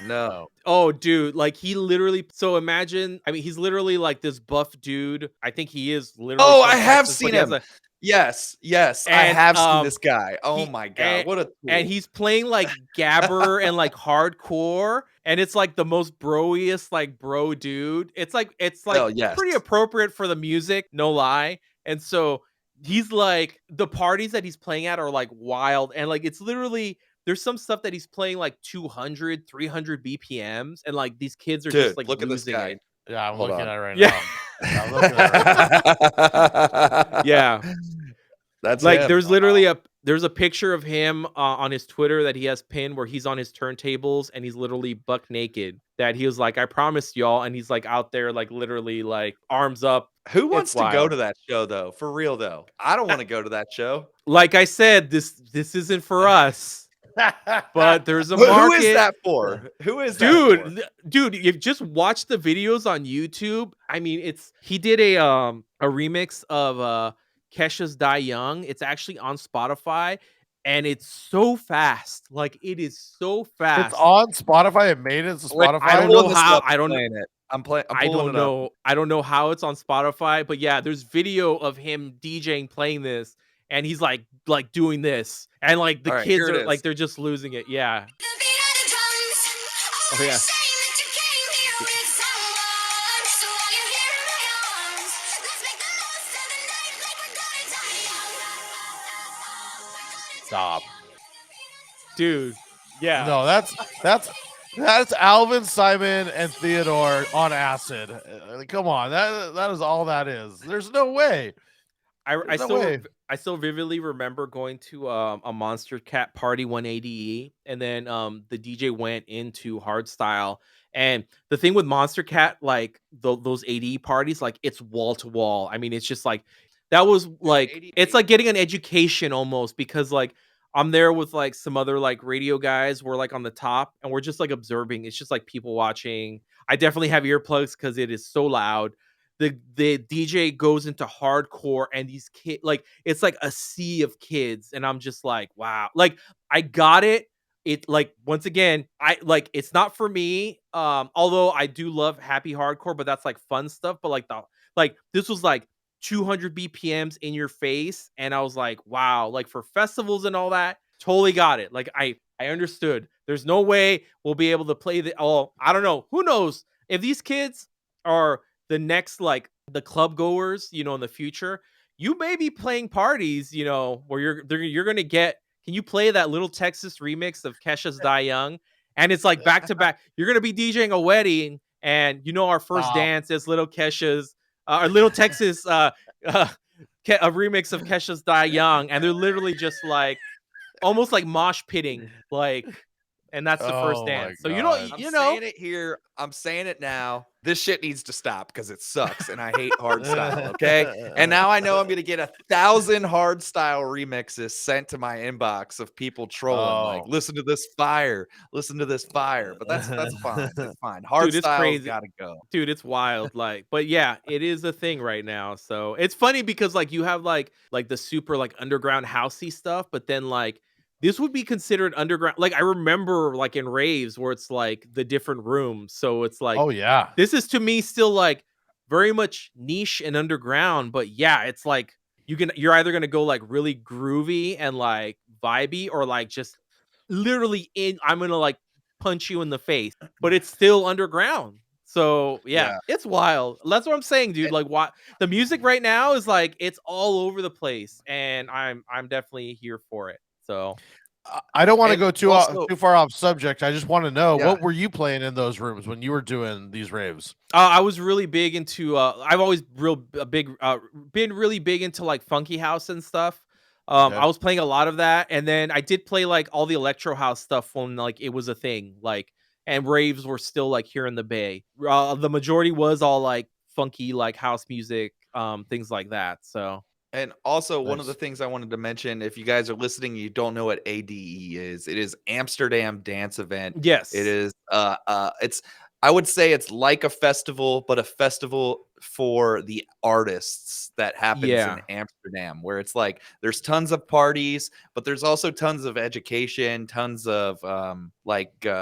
No. Oh, dude, like he literally. So imagine, I mean, he's literally like this buff dude. I think he is literally. Oh, from I have Texas, but seen he has him. Yes, I And, have seen this guy. Oh he my god, and, what a and tool. he's playing like gabber and like hardcore, and it's like the most broiest like bro dude. It's like Oh yes. pretty appropriate for the music, no lie. And so he's like the parties that he's playing at are like wild, and like it's literally there's some stuff that he's playing like 200 300 bpms, and like these kids are Dude, just like look at this losing guy. it. Yeah, I'm Hold looking on. at it right Yeah. now. I'm looking at it right now. Yeah. That's Like him. there's literally there's a picture of him on his Twitter that he has pinned where he's on his turntables and he's literally buck naked. That he was like, I promised y'all, and he's like out there like literally like arms up. Who wants to go wild. to that show though? For real though. I don't want to go to that show. Like I said, this isn't for us. But there's a Who market. is that for? Who is that for? Dude, you just watch the videos on YouTube. I mean, he did a remix of Kesha's Die Young. It's actually on Spotify, and it's so fast. Like it is so fast. It's on Spotify. It made it to Wait, Spotify. I don't pulling know this how. up, I don't know. playing it. I'm I pulling don't it up. know. I don't know how it's on Spotify, but yeah, there's video of him DJing playing this, and he's like doing this, and like the All right, kids here it are like is. they're just losing it. Yeah. Oh yeah. Stop. Dude. Yeah. No, that's Alvin, Simon, and Theodore on acid. Come on, that is all that is. There's no way. I There's no way. still vividly remember going to a Monster Cat party 180E, and then the DJ went into hardstyle. And the thing with Monster Cat, like those ADE parties, like it's wall to wall. I mean, it's just like that was like it's like getting an education almost, because like I'm there with like some other like radio guys. We're like on the top and we're just like observing. It's just like people watching. I definitely have earplugs because it is so loud. The DJ goes into hardcore, and these kids, like it's like a sea of kids, and I'm just like, wow. Like I got it. It like once again, I like it's not for me. Although I do love happy hardcore, but that's like fun stuff. But like this was like 200 BPMs in your face, and I was like, wow. Like for festivals and all that, totally got it. Like I understood. There's no way we'll be able to play the. Oh, I don't know. Who knows? if these kids are the next like the club goers, in the future, you may be playing parties, where you're gonna get. Can you play that Little Texas remix of Kesha's Die Young? And it's like back to back. You're gonna be DJing a wedding, and our first Stop. dance is Little Kesha's or Little Texas a remix of Kesha's Die Young, and they're literally just like almost like mosh pitting, like, and that's the first Oh my dance. So God. I'm saying it here. I'm saying it now. This shit needs to stop because it sucks and I hate hard style. Okay. And now I know I'm gonna get 1,000 hard style remixes sent to my inbox of people trolling, like, Oh. listen to this fire, listen to this fire. But that's fine. That's fine. Hard Dude, it's style's crazy. gotta go. Dude, it's wild. Like, but yeah, it is a thing right now. So it's funny because like you have like the super like underground housey stuff, but then like this would be considered underground. Like I remember like in raves where it's like the different rooms. So it's like Oh yeah. this is to me still like very much niche and underground, but yeah, it's like you're either gonna go like really groovy and like vibey, or like just literally I'm gonna like punch you in the face, but it's still underground. So yeah, it's wild. That's what I'm saying, dude. Like, what the music right now is like, it's all over the place, and I'm definitely here for it. So I don't want to And go too also- too far off subject. I just want to know, Yeah. what were you playing in those rooms when you were doing these raves? I was really big into. I've always been really big into like funky house and stuff. Okay. I was playing a lot of that, and then I did play like all the electro house stuff when like it was a thing. Like, and raves were still like here in the Bay. The majority was all like funky, like house music, things like that. So And also, one of the Nice. things I wanted to mention, if you guys are listening, you don't know what ADE is. It is Amsterdam Dance Event. yes, It is it's I would say it's like a festival, but a festival for the artists that happens Yeah. in Amsterdam, where it's like there's tons of parties, but there's also tons of education, tons of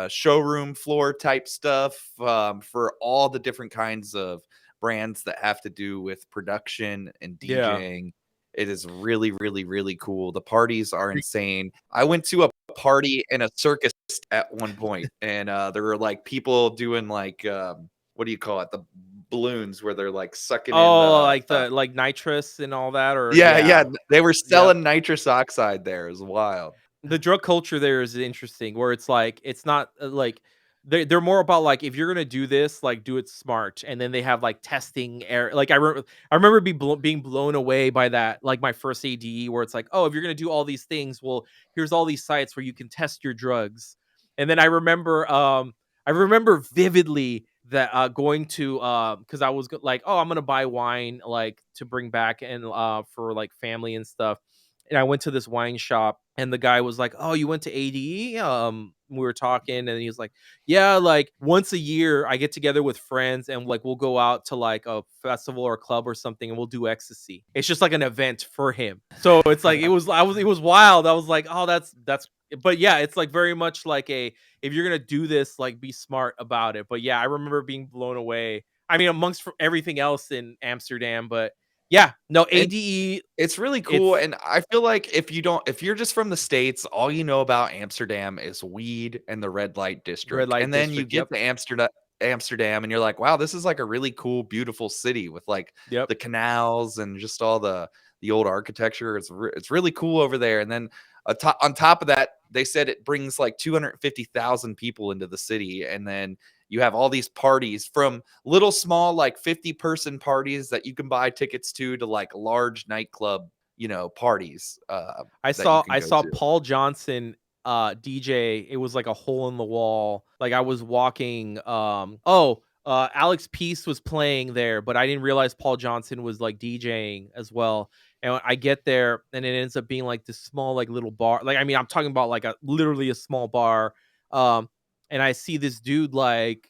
showroom floor type stuff for all the different kinds of brands that have to do with production and Yeah. DJing. It is really, really, really cool. The parties are insane. I went to a party in a circus at one point, and there were like people doing like what do you call it? The balloons where they're like sucking in Oh, the like the like nitrous and all that, or yeah. They were selling nitrous oxide there. It was wild. the drug culture there is interesting, where it's like it's not like they're more about like, if you're gonna do this, like do it smart, and then they have like testing air. Like I remember being blown away by that, like my first ADE, where it's like, oh, if you're gonna do all these things, well, here's all these sites where you can test your drugs. And then I remember vividly that going to because I was like, oh, I'm gonna buy wine like to bring back and for like family and stuff. And I went to this wine shop, and the guy was like, "Oh, you went to ADE?" We were talking, and he was like, "Yeah, like once a year, I get together with friends, and like we'll go out to like a festival or a club or something, and we'll do ecstasy. It's just like an event for him." So it's like it was wild. I was like, "Oh, that's." But yeah, it's like very much like if you're gonna do this, like be smart about it. But yeah, I remember being blown away. I mean, amongst everything else in Amsterdam, but yeah, no, And ADE. It's really cool, It's- and I feel like if you're just from the States, all you know about Amsterdam is weed and the red light district. light And then you district, get to Amsterdam and you're like, wow, this is like a really cool, beautiful city with like Yep. the canals and just all the old architecture. It's really cool over there. And then on top of that, they said it brings like 250,000 people into the city, and then you have all these parties, from little small like 50-person parties that you can buy tickets to like large nightclub, parties. I that saw you can go to. Paul Johnson DJ. It was like a hole in the wall. Like I was walking Alex Peace was playing there, but I didn't realize Paul Johnson was like DJing as well. And I get there, and it ends up being like this small like little bar. Like I mean, I'm talking about like literally a small bar. And I see this dude like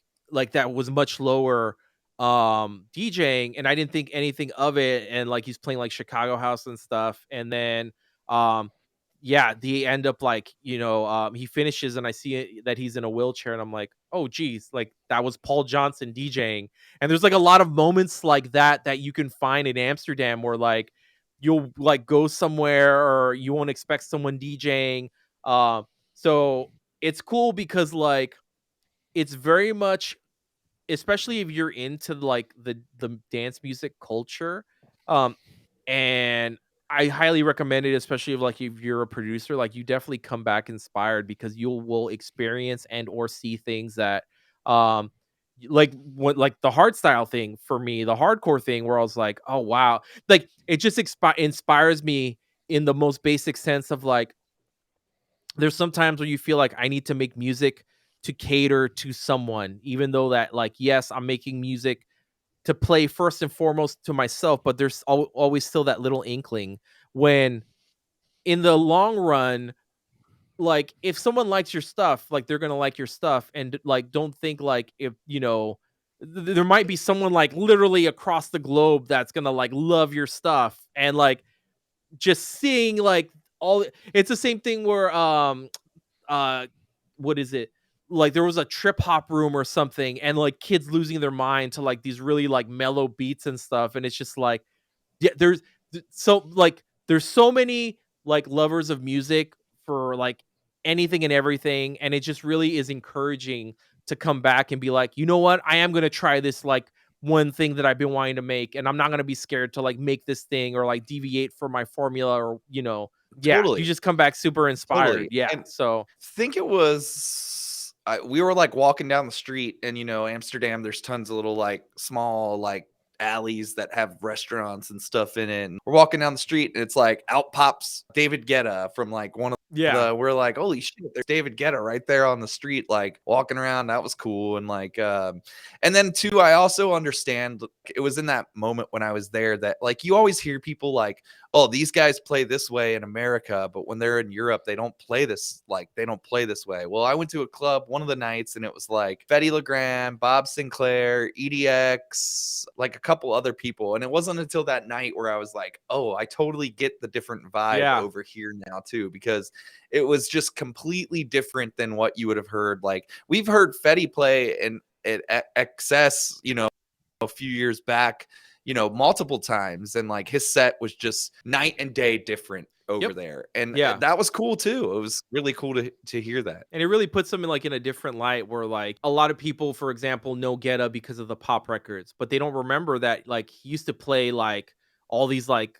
that was much lower DJing, and I didn't think anything of it, and like he's playing like Chicago house and stuff. And then yeah, they end up like he finishes, and I see that he's in a wheelchair, and I'm like, oh geez, like that was Paul Johnson DJing. And there's like a lot of moments like that you can find in Amsterdam, where like you'll like go somewhere or you won't expect someone DJing. So it's cool because like it's very much especially if you're into like the dance music culture, um and I highly recommend it, especially if you're a producer. Like, you definitely come back inspired because you will experience and or see things that um like what like the hard style thing for me, the hardcore thing where I was like, oh wow, like it just inspires me in the most basic sense of like, there's sometimes where you feel like I need to make music to cater to someone, even though that, like, yes, I'm making music to play first and foremost to myself, but there's always still that little inkling when in the long run, like, if someone likes your stuff, like, they're gonna like your stuff, and like, don't think like, if there might be someone like literally across the globe that's gonna like love your stuff, and like just seeing like all it's the same thing where uh what is it, like there was a trip hop room or something, and like kids losing their mind to like these really like mellow beats and stuff, and it's just like, yeah, there's so many like lovers of music for like anything and everything, and it just really is encouraging to come back and be like, you know what, I am going to try this like one thing that I've been wanting to make, and I'm not going to be scared to like make this thing or like deviate from my formula, or yeah, you Totally. just come back super inspired. Totally. Yeah, And so think it was we were like walking down the street, and Amsterdam, there's tons of little like small like alleys that have restaurants and stuff in it, and we're walking down the street, and it's like out pops David Guetta from like one of yeah, we're like, holy shit, there's David Guetta right there on the street, like walking around. That was cool. And like and then too, I also understand, it was in that moment when I was there that like you always hear people like, oh, these guys play this way in America, but when they're in Europe, they don't play this way. Well, I went to a club one of the nights, and it was like Fetty Legrand, Bob Sinclair, EDX, like a couple other people. And it wasn't until that night where I was like, oh, I totally get the different vibe yeah, over here now too, because it was just completely different than what you would have heard. Like, we've heard Fetty play at XS, a few years back, multiple times, and like his set was just night and day different over Yep. there, and Yeah. that was cool too. It was really cool to hear that. And it really puts them in like in a different light, where like a lot of people, for example, know Guetta because of the pop records, but they don't remember that like he used to play like all these like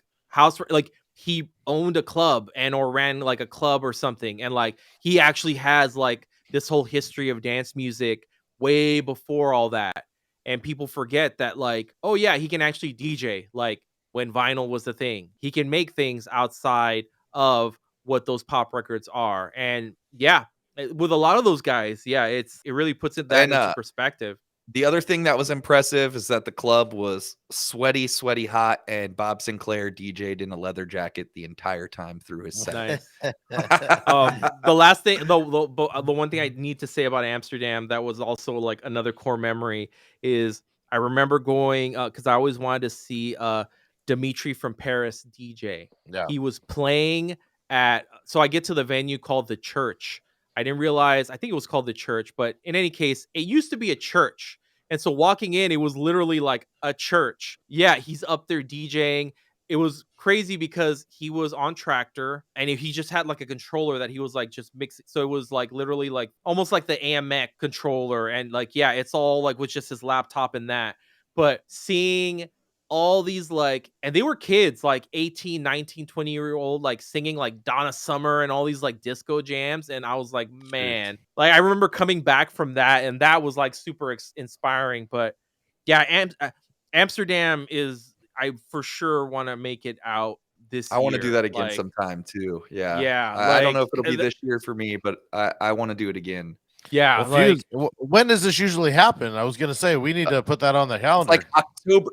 like he owned a club and or ran like a club or something, and like he actually has like this whole history of dance music way before all that. And people forget that, like, oh yeah, he can actually DJ, like when vinyl was the thing. He can make things outside of what those pop records are. And yeah, with a lot of those guys, yeah, it really puts it that And into perspective. the other thing that was impressive is that the club was sweaty hot, and Bob Sinclair DJ'd in a leather jacket the entire time through his set. Nice. The last thing, the one thing I need to say about Amsterdam that was also like another core memory is I remember going because I always wanted to see Dimitri from Paris DJ. Yeah. He was playing so I get to the venue called the Church. I didn't realize, I think it was called the Church, but in any case, it used to be a church. And so walking in, it was literally like a church. Yeah, he's up there DJing. It was crazy because he was on Tractor, and he just had like a controller that he was like just mixing. So it was like literally like almost like the AMX controller. And like, yeah, it's all like with just his laptop and that. But seeing all these like, and they were kids like 18, 19, 20-year-old, like singing like Donna Summer and all these like disco jams, and I was like, man, like I remember coming back from that, and that was like super inspiring. But yeah, Amsterdam is, I for sure want to make it out this I year. want to do that again like, sometime too. Yeah. Yeah, I don't know if like, it'll be this year for me, but I want to do it again. yeah, Well, like, Fuse, when does this usually happen? I was going to say we need to put that on the It's calendar. like October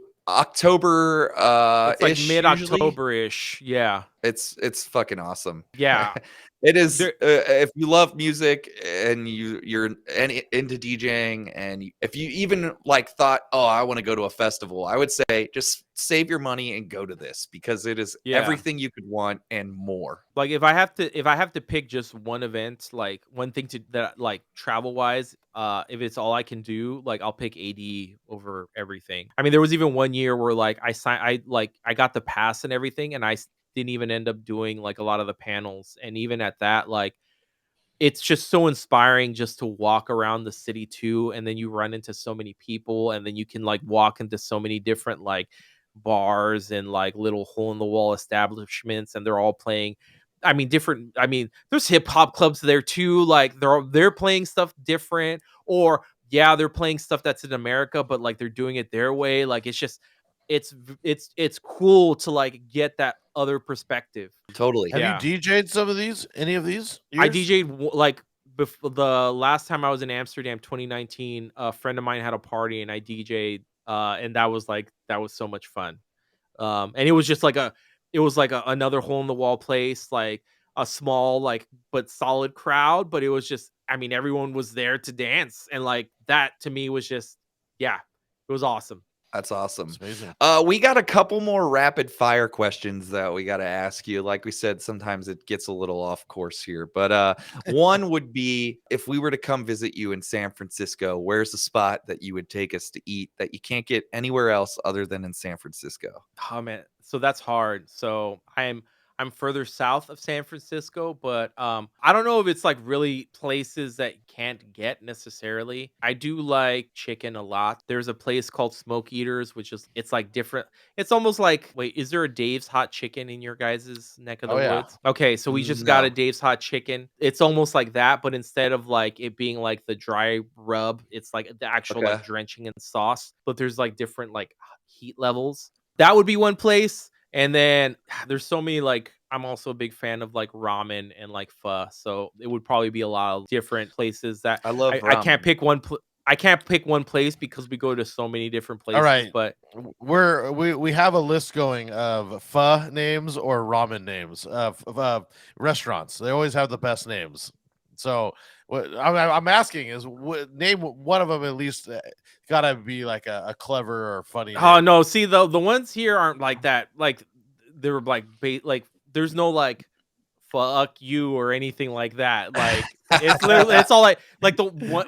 it's like ish, mid-October-ish. Yeah. It's fucking awesome. Yeah. It is. There- If you love music and you're into DJing, and if you even like thought, oh, I want to go to a festival, I would say just save your money and go to this, because it is Yeah. everything you could want and more. Like if I have to pick just one event, like one thing that like travel wise, if it's all I can do, like I'll pick AD over everything. I mean, there was even one year where like I got the pass and everything, and I didn't even end up doing like a lot of the panels. And even at that, like it's just so inspiring just to walk around the city too, and then you run into so many people, and then you can like walk into so many different like bars and like little hole in the wall establishments, and they're all playing. I mean, different. I mean, there's hip hop clubs there too. Like they're playing stuff different, or yeah, they're playing stuff that's in America, but like they're doing it their way. Like it's just, it's cool to like get that other perspective. Totally. Have Yeah. you DJ'd some of these? Any of these? I years? DJ'd like the last time I was in Amsterdam, 2019. A friend of mine had a party, and I DJ'd, and that was so much fun. And it was just like another hole in the wall place, like a small like but solid crowd, but it was just, I mean, everyone was there to dance, and like that to me was just, yeah, it was awesome. That's awesome. It's amazing. We got a couple more rapid fire questions that we got to ask you. Like we said, sometimes it gets a little off course here, but one would be, if we were to come visit you in San Francisco, where's the spot that you would take us to eat that you can't get anywhere else other than in San Francisco? Oh man, so that's hard. So I'm further south of San Francisco, but I don't know if it's like really places that you can't get necessarily. I do like chicken a lot. There's a place called Smoke Eaters, which is, it's like different. It's almost like, wait, is there a Dave's Hot Chicken in your guys' neck of the Oh, yeah. woods? Okay, so we just got No. a Dave's Hot Chicken. It's almost like that, but instead of like it being like the dry rub, it's like the actual Okay. like drenching in sauce. But there's like different like heat levels. That would be one place. And then there's so many, like, I'm also a big fan of like ramen and like pho. So it would probably be a lot of different places that I love I can't ramen. pick one. I can't pick one place because we go to so many different places. right. But We have a list going of pho names or ramen names of restaurants. They always have the best names. So what I'm asking is, name one of them at least. Gotta be like a clever or funny. oh name. no, see the ones here aren't like that. Like they're like like there's no like fuck you or anything like that. Like it's literally, it's all like the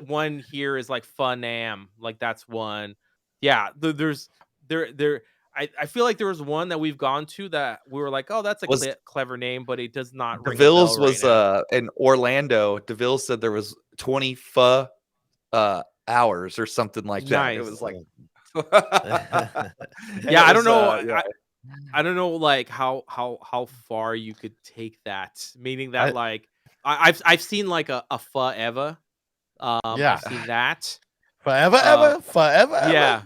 one here is like Funam. Like that's one. Yeah, there's there. I feel like there was one that we've gone to that we were like, oh, that's a Was- clever name, but it does not ring a DeVille's bell right was now. in Orlando. DeVille said there was 20 pho hours or something like that. It Nice. was like Yeah, I don't know. yeah. I don't know like how far you could take that. Meaning that I- like I've seen like a forever. Yeah. I've seen that. Forever, ever, forever. Ever? Yeah.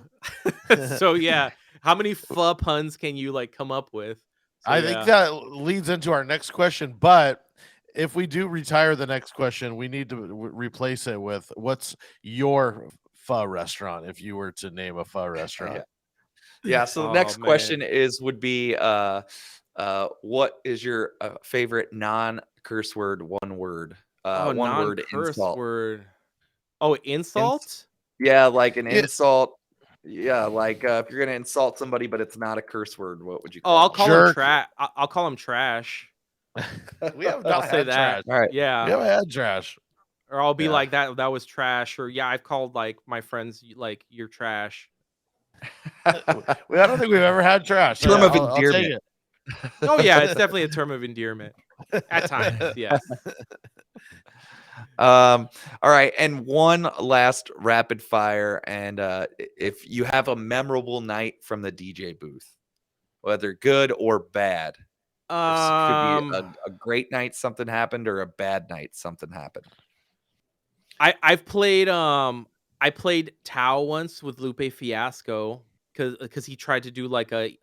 So yeah, how many pho puns can you like come up with? So, I yeah. think that leads into our next question. But if we do retire the next question, we need to replace it with, what's your pho restaurant if you were to name a pho restaurant? Yeah. So the Oh, next man. question would be what is your favorite non-curse word? One word. One word non-curse insult. word. Oh, insult? Yeah, like an Yeah. insult. Yeah, like if you're gonna insult somebody, but it's not a curse word, what would you Oh, call I'll it? call him Jerk. trash. I'll call him trash. We have I'll not say had that. trash. All right. Yeah. We haven't had trash. Or I'll be Yeah. like that was trash. Or yeah, I've called like my friends like you're trash. I don't think we've ever had trash. Term of I'll take endearment. it. Oh yeah, it's definitely a term of endearment. At times, yes. All right, and one last rapid fire, and if you have a memorable night from the DJ booth, whether good or bad, could be a great night, something happened, or a bad night, something happened. I've played I played Tao once with Lupe Fiasco because he tried to do like an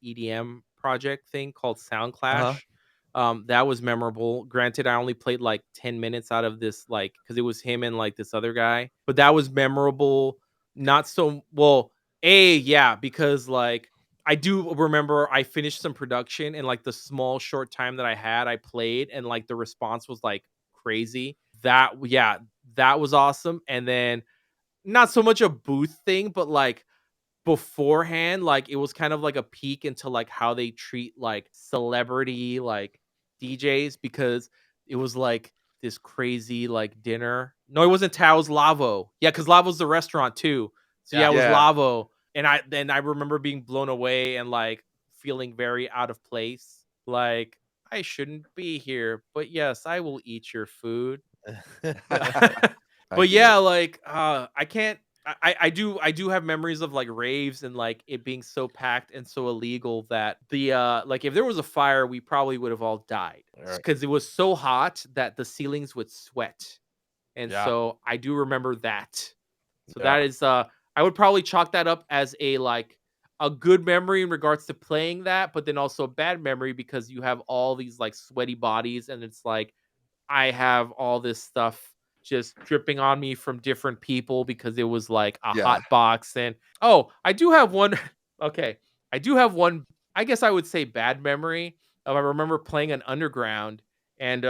EDM project thing called Sound Clash. That was memorable. Granted, I only played like 10 minutes out of this, like, because it was him and like this other guy, but that was memorable. Not so well, yeah, because like I do remember I finished some production, and like the small short time that I had, I played, and like the response was like crazy. That was awesome. And then not so much a booth thing, but like beforehand, like it was kind of like a peek into like how they treat like celebrity like DJs, because it was like this crazy like dinner. No, it wasn't Tao's, Lavo. Yeah, because Lavo's the restaurant too. So yeah, it was Yeah. Lavo. And I remember being blown away and like feeling very out of place. Like, I shouldn't be here, but yes, I will eat your food. But yeah, like I can't. I do have memories of like raves and like it being so packed and so illegal that the like if there was a fire, we probably would have all died Right. because it was so hot that the ceilings would sweat. And Yeah. so I do remember that. So Yeah. that is I would probably chalk that up as a like a good memory in regards to playing that, but then also a bad memory because you have all these like sweaty bodies and it's like I have all this stuff just dripping on me from different people because it was like a Yeah. hot box. And oh, I do have one. Okay. I do have one, I guess I would say bad memory of I remember playing an underground and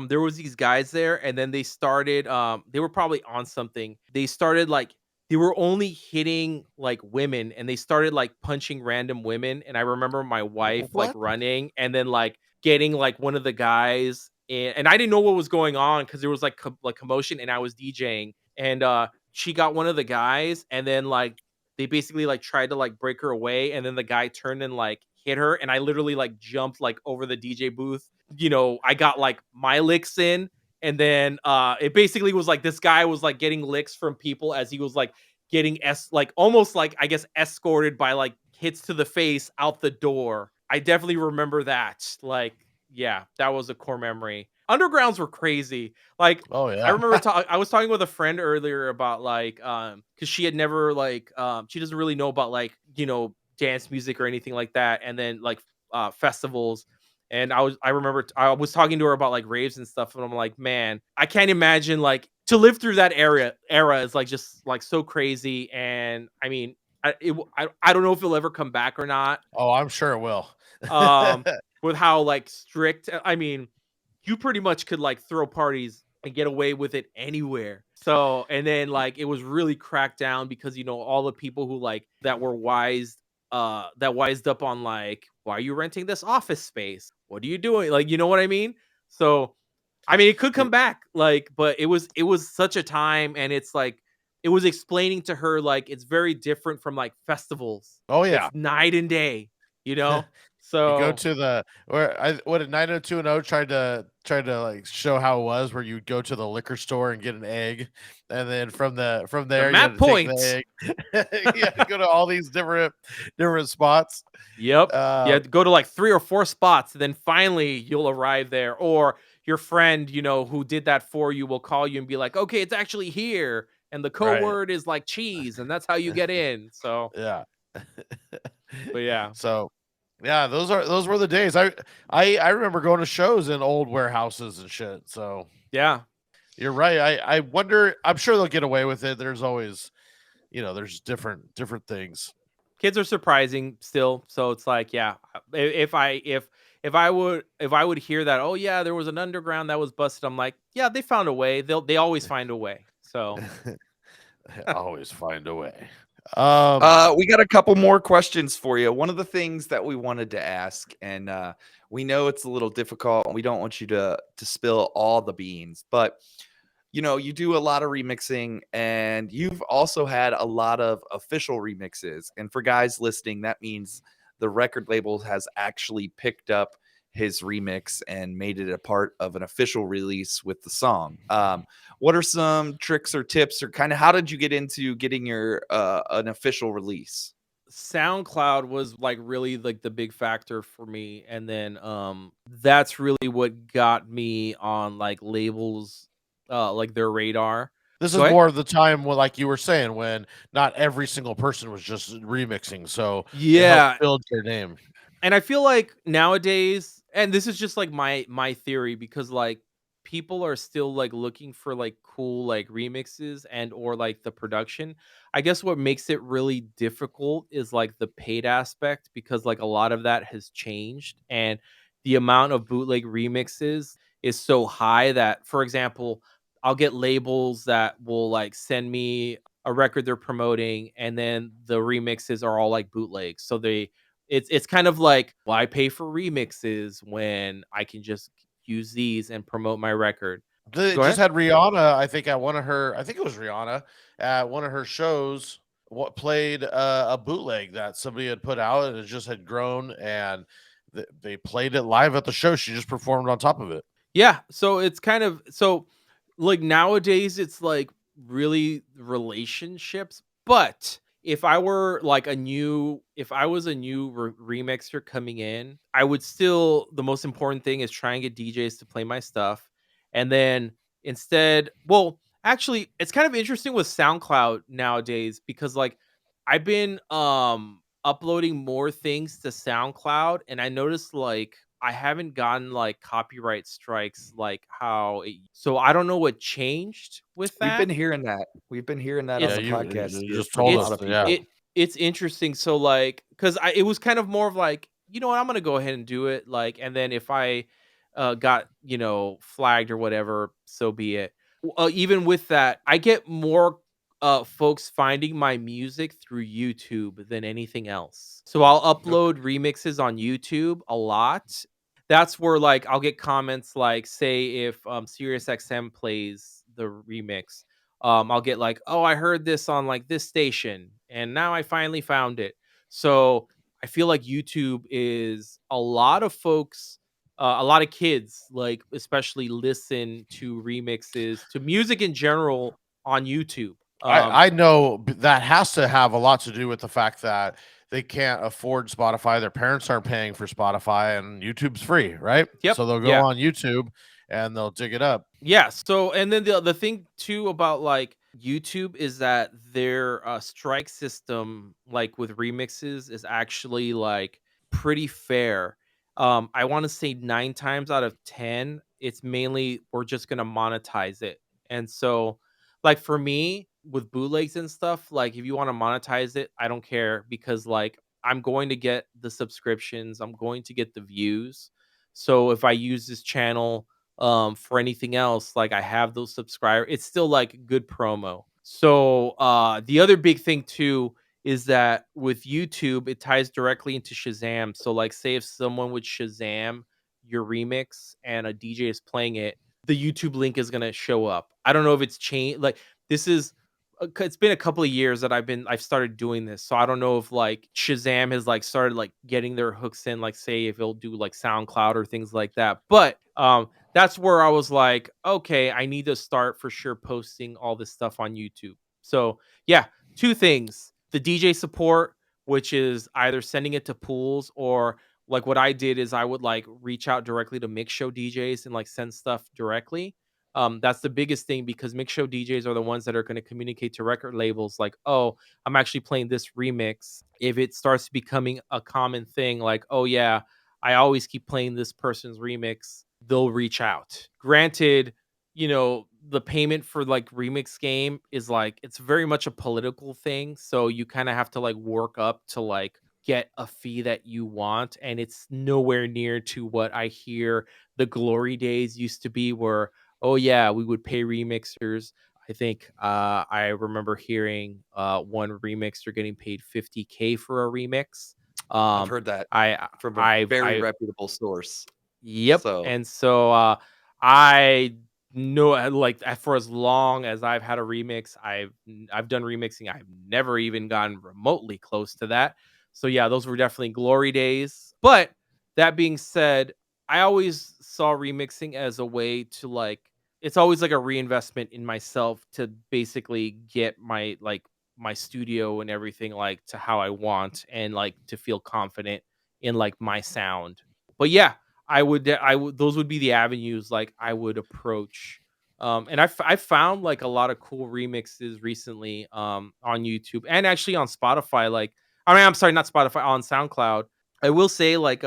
there was these guys there and then they started they were probably on something. They started like they were only hitting like women and they started like punching random women and I remember my wife like What? running and then like getting like one of the guys and I didn't know what was going on because there was like like commotion and I was DJing and she got one of the guys and then like they basically like tried to like break her away and then the guy turned and like hit her and I literally like jumped like over the DJ booth. You know, I got like my licks in and then it basically was like this guy was like getting licks from people as he was like getting like almost like I guess escorted by like hits to the face out the door. I definitely remember that. Like, yeah, that was a core memory. Undergrounds were crazy. Like, Oh I yeah. remember I was talking with a friend earlier about like because she had never like she doesn't really know about like dance music or anything like that, and then like festivals. And I remember I was talking to her about like raves and stuff, and I'm like, man, I can't imagine like to live through that era is like just like so crazy. And I mean, I don't know if it'll ever come back or not. Oh, I'm sure it will. With how like strict, I mean, you pretty much could like throw parties and get away with it anywhere. So, and then like it was really cracked down because all the people who like that wised up on like, why are you renting this office space? What are you doing? Like, you know what I mean? So, I mean, it could come back, like, but it was such a time, and it's like it was explaining to her like it's very different from like festivals. Oh yeah. It's night and day, you know. You go So to the what did 90210 tried to like show how it was where you'd go to the liquor store and get an egg and then from there you map had to take points. the egg. You had to go to all these different spots. Yep. You Uh, have to go to like 3 or 4 spots, and then finally you'll arrive there. Or your friend, who did that for you will call you and be like, okay, it's actually here. And the code Right. word is like cheese, and that's how you get in. So, yeah. but yeah. So yeah, those were the days. I remember going to shows in old warehouses and shit. So Yeah. you're right. I wonder. I'm sure they'll get away with it. There's always, there's different things. Kids are surprising still. So it's like, yeah, if I would hear that, oh yeah, there was an underground that was busted, I'm like, yeah, they found a way. They always find a way. So Always find a way. We got a couple more questions for you. One of the things that we wanted to ask, and we know it's a little difficult, and we don't want you to spill all the beans, but you do a lot of remixing, and you've also had a lot of official remixes. And for guys listening, that means the record label has actually picked up his remix and made it a part of an official release with the song. What are some tricks or tips, or kind of how did you get into getting your an official release? SoundCloud was like really like the big factor for me, and then that's really what got me on like labels like their radar. This is Go ahead. more of the time when, like you were saying, when not every single person was just remixing. So it helped Yeah, build your name. and I feel like nowadays, and this is just like my theory, because like people are still like looking for like cool like remixes and or like the production. I guess what makes it really difficult is like the paid aspect, because like a lot of that has changed, and the amount of bootleg remixes is so high that, for example, I'll get labels that will like send me a record they're promoting, and then the remixes are all like bootlegs. So it's kind of like, why pay for remixes when I can just use these and promote my record? They Go just ahead. had Rihanna, I think, at one of her, I think it was Rihanna at one of her shows, what played a bootleg that somebody had put out, and it just had grown, and they played it live at the show. She just performed on top of it. Yeah, so it's kind of so like nowadays it's like really relationships, but if I were like if I was a new remixer coming in, I would still, the most important thing is try and get DJs to play my stuff. And then instead, well, actually it's kind of interesting with SoundCloud nowadays because like I've been uploading more things to SoundCloud, and I noticed like I haven't gotten like copyright strikes like how so I don't know what changed with We've been that. hearing that. We've been hearing that on Yeah, It's the podcast you here just from a told lot us. of Yeah. people. it's interesting. So like, because I it was kind of more of like, you know what, I'm gonna go ahead and do it. Like, and then if I got flagged or whatever, so be it. Even with that, I get more folks finding my music through YouTube than anything else. So I'll upload remixes on YouTube a lot. That's where like I'll get comments like, say if SiriusXM plays the remix, I'll get like, oh, I heard this on like this station, and now I finally found it. So I feel like YouTube is a lot of folks, a lot of kids, like especially listen to remixes to music in general on YouTube. I know that has to have a lot to do with the fact that they can't afford Spotify. Their parents aren't paying for Spotify, and YouTube's free, right? Yep. So they'll go Yeah. on YouTube and they'll dig it up. Yeah. So, and then the thing too about like YouTube is that their strike system, like with remixes, is actually like pretty fair. I want to say 9 times out of 10, it's mainly we're just gonna monetize it. And so, like for me with bootlegs and stuff, like if you want to monetize it, I don't care because like I'm going to get the subscriptions, I'm going to get the views. So if I use this channel for anything else, like I have those subscribers, it's still like good promo. So the other big thing too is that with YouTube it ties directly into Shazam. So like say if someone would Shazam your remix and a DJ is playing it, the YouTube link is going to show up. I don't know if it's changed, like this is it's been a couple of years that I've started doing this. So I don't know if like Shazam has like started like getting their hooks in, like say if it'll do like SoundCloud or things like that. But that's where I was like, okay, I need to start for sure posting all this stuff on YouTube. So yeah, two things: the DJ support, which is either sending it to pools, or like what I did is I would like reach out directly to mix show DJs and like send stuff directly. That's the biggest thing because mix show DJs are the ones that are going to communicate to record labels like, oh, I'm actually playing this remix. If it starts becoming a common thing, like, oh yeah, I always keep playing this person's remix, they'll reach out. Granted, the payment for like remix game is like, it's very much a political thing. So you kind of have to like work up to like get a fee that you want. And it's nowhere near to what I hear the glory days used to be, where, oh yeah, we would pay remixers. I think I remember hearing one remixer getting paid $50K for a remix. I've heard that I from a I've very I reputable source. Yep. So And so I know like for as long as I've had a remix, I've done remixing. I've never even gotten remotely close to that. So yeah, those were definitely glory days. But that being said, I always saw remixing as a way to like, it's always like a reinvestment in myself to basically get my studio and everything like to how I want, and like to feel confident in like my sound. But yeah, I would those would be the avenues like I would approach. And I found like a lot of cool remixes recently on YouTube and actually on Spotify. Like, I mean, I'm sorry, not Spotify, on SoundCloud. I will say like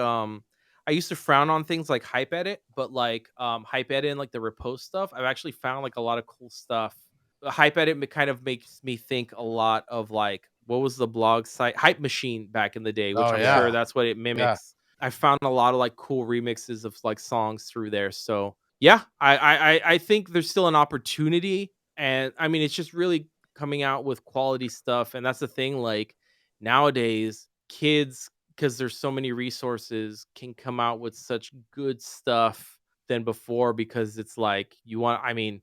I used to frown on things like Hype Edit, but like Hype Edit and like the repost stuff, I've actually found like a lot of cool stuff. Hype Edit kind of makes me think a lot of like, what was the blog site Hype Machine back in the day, which Oh, I'm yeah. sure that's what it mimics. I found a lot of like cool remixes of like songs through there. So yeah, I think there's still an opportunity, and I mean it's just really coming out with quality stuff, and that's the thing. Like nowadays, kids, because there's so many resources, can come out with such good stuff than before, because it's like you want. I mean,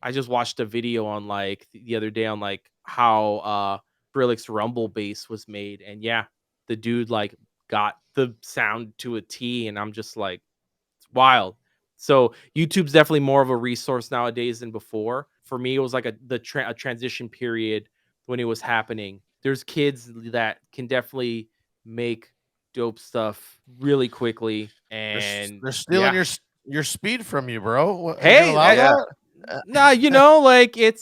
I just watched a video on like the other day on like how Skrillex Rumble bass was made, and yeah, the dude like got the sound to a T, and I'm just like, it's wild. So YouTube's definitely more of a resource nowadays than before. For me, it was like a transition period when it was happening. There's kids that can definitely make dope stuff really quickly, and They're stealing yeah. your speed from you, bro. Are you Hey, gonna allow yeah. that? nah, you know, like it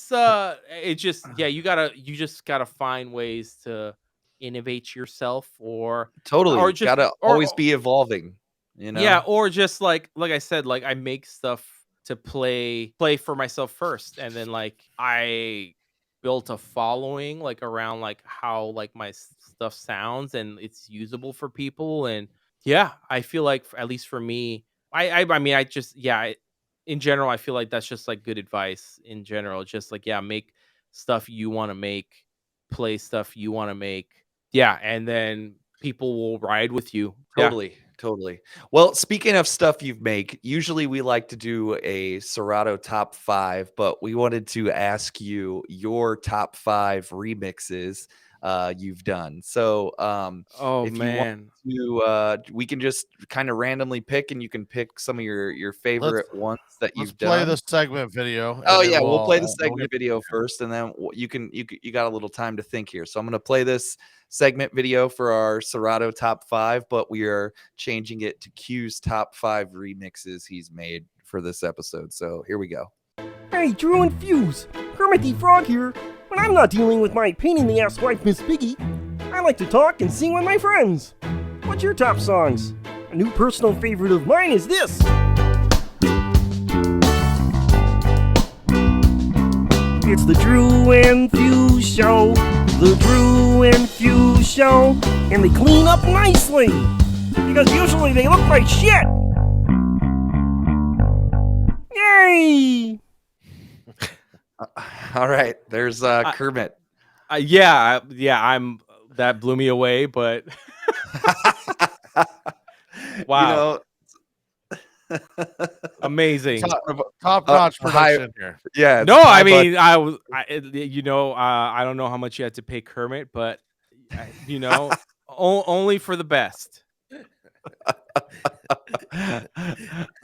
just you just gotta find ways to innovate yourself, or Totally. just Gotta or always be evolving, you yeah, know? or just like I said, like I make stuff to play for myself first, and then like I built a following like around like how like my stuff sounds and it's usable for people. And yeah, I feel like at least for me, I mean I just in general I feel like that's just like good advice in general. Just like make stuff you want to make, play stuff you want to make, and then people will ride with you. Yeah. Totally, totally. Well, speaking of stuff you've made, usually we like to do a Serato top 5, but we wanted to ask you your top 5 remixes you've done. So, Oh if you want man. to, we can just kind of randomly pick, and you can pick some of your Let's favorite ones that let's you've play done. the segment video, Oh and then yeah, we'll play the we'll segment get video first, and then you got a little time to think here. So I'm gonna play this segment video for our Serato top 5, but we are changing it to Q's top 5 remixes he's made for this episode. So here we go. Hey, Drew and Fuse! Kermit the Frog here. When I'm not dealing with my pain in the ass wife, Miss Piggy, I like to talk and sing with my friends. What's your top songs? A new personal favorite of mine is this. It's the Drew and Fuse Show. The Drew and Fuse Show. And they clean up nicely. Because usually they look like shit. Yay! All right, there's Kermit. I'm that blew me away, but wow, amazing. top notch high- production here. Yeah. it's No, I high budget. mean, I don't know how much you had to pay Kermit, but only for the best.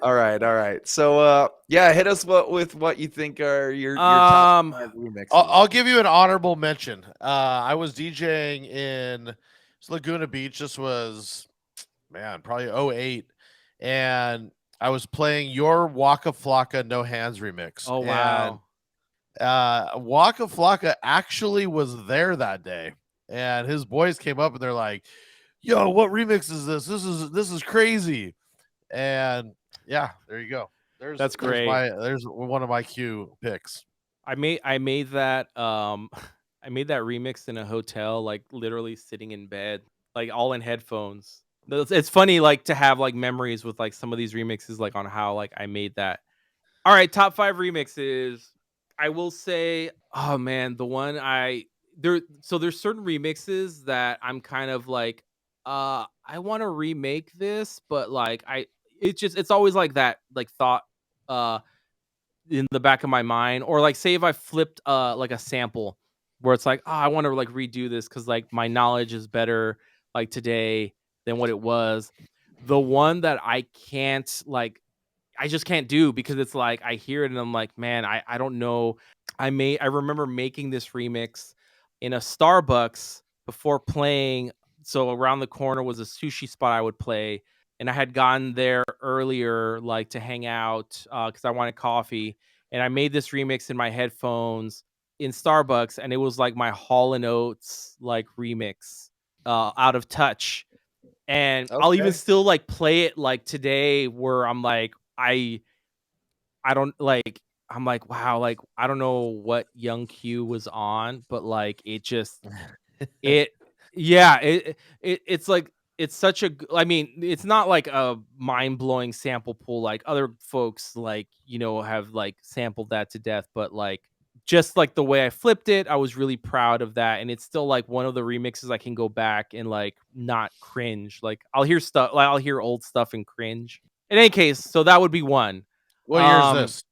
All right. So hit us with what you think are your top 5 remixes. I'll give you an honorable mention. I was DJing in Laguna Beach. This was, probably 2008. And I was playing your Waka Flocka No Hands remix. Oh, wow. And, Waka Flocka actually was there that day. And his boys came up and they're like, yo, what remix is this? This is crazy. And yeah, there you go. That's great. There's one of my Q picks. I made that I made that remix in a hotel, like literally sitting in bed, like all in headphones. It's funny, like to have like memories with like some of these remixes, like on how like I made that. All right, top 5 remixes. I will say, oh man, the one there's certain remixes that I'm kind of like, I want to remake this, but like it's always like that like thought in the back of my mind, or like say if I flipped like a sample where it's like, oh, I want to like redo this because like my knowledge is better like today than what it was. The one that I just can't do because it's like I hear it and I'm like, man, I don't know. I remember making this remix in a Starbucks before playing. So around the corner was a sushi spot I would play, and I had gone there earlier, like to hang out because I wanted coffee. And I made this remix in my headphones in Starbucks, and it was like my Hall & Oates like remix, Out of Touch. And I'll even still like play it like today, where I'm like, I don't like. I'm like, wow, like I don't know what Young Q was on, but like it just it's like it's such a I mean, it's not like a mind-blowing sample pool like other folks like, have like sampled that to death, but like just like the way I flipped it, I was really proud of that. And it's still like one of the remixes I can go back and like not cringe. Like I'll hear old stuff and cringe. In any case, so that would be one. What year is this?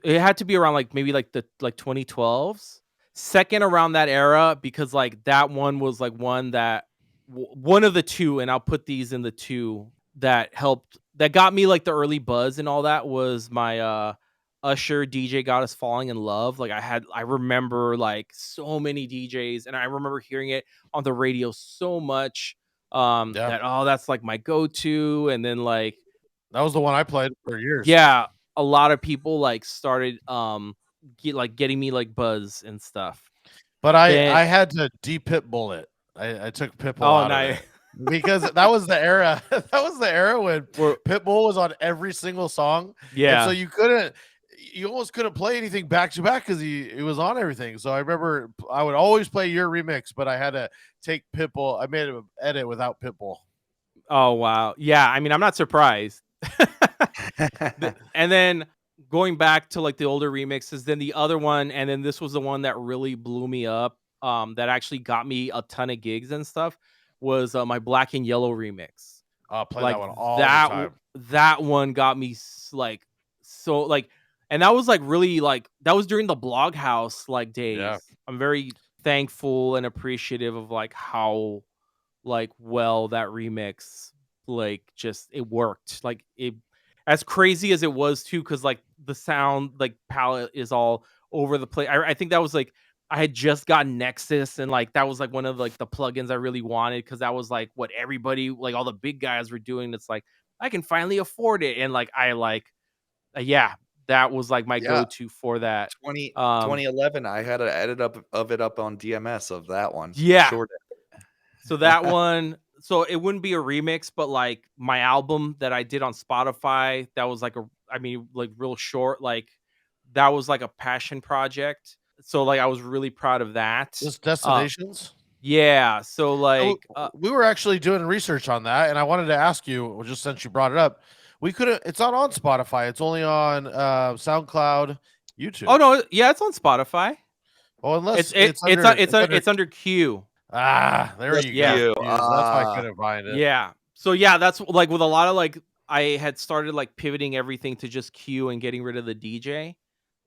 It had to be around like maybe like the 2012s. Second around that era, because like that one was like one that one of the two, and I'll put these in the two that helped that got me like the early buzz and all that was my Usher DJ Got Us Falling in Love. Like I remember like so many DJs, and I remember hearing it on the radio so much Yeah, that that's like my go-to. And then like that was the one I played for years. yeah, a lot of people like started getting me like buzz and stuff. But Then I had to de-Pitbull it. I took Pitbull oh out of nice. it because that was the era. That was the era when We're- Pitbull was on every single song. And Yeah. so you almost couldn't play anything back to back because he was on everything. So I remember I would always play your remix, but I had to take Pitbull. I made an edit without Pitbull. Oh wow. Yeah, I mean, I'm not surprised. And then going back to like the older remixes, then the other one, and then this was the one that really blew me up, that actually got me a ton of gigs and stuff, was my Black and Yellow remix. I'll play Like that one all that the time. that one got me like so like, and that was like really like that was during the Bloghouse like days. Yeah. I'm very thankful and appreciative of like how like well that remix like just it worked. Like it, as crazy as it was too, because like the sound like palette is all over the place. I think that was like I had just gotten Nexus, and like that was like one of like the plugins I really wanted, because that was like what everybody, like all the big guys were doing. It's like I can finally afford it, and like I like yeah, that was like my Yeah. go-to for that. 2011, I had an edit of it up on DMS of that one. Yeah. Sure did. So that one, so it wouldn't be a remix, but like my album that I did on Spotify, that was like like real short, like that was like a passion project. So like I was really proud of that. Just Destinations. Yeah. So like We were actually doing research on that, and I wanted to ask you, just since you brought it up, we couldn't. It's not on Spotify. It's only on SoundCloud, YouTube. oh no, yeah, it's on Spotify. well, unless It's under Q. There Just you yeah. go. you. That's why I couldn't find it. Yeah. So yeah, that's like with a lot of like I had started like pivoting everything to just Q and getting rid of the DJ.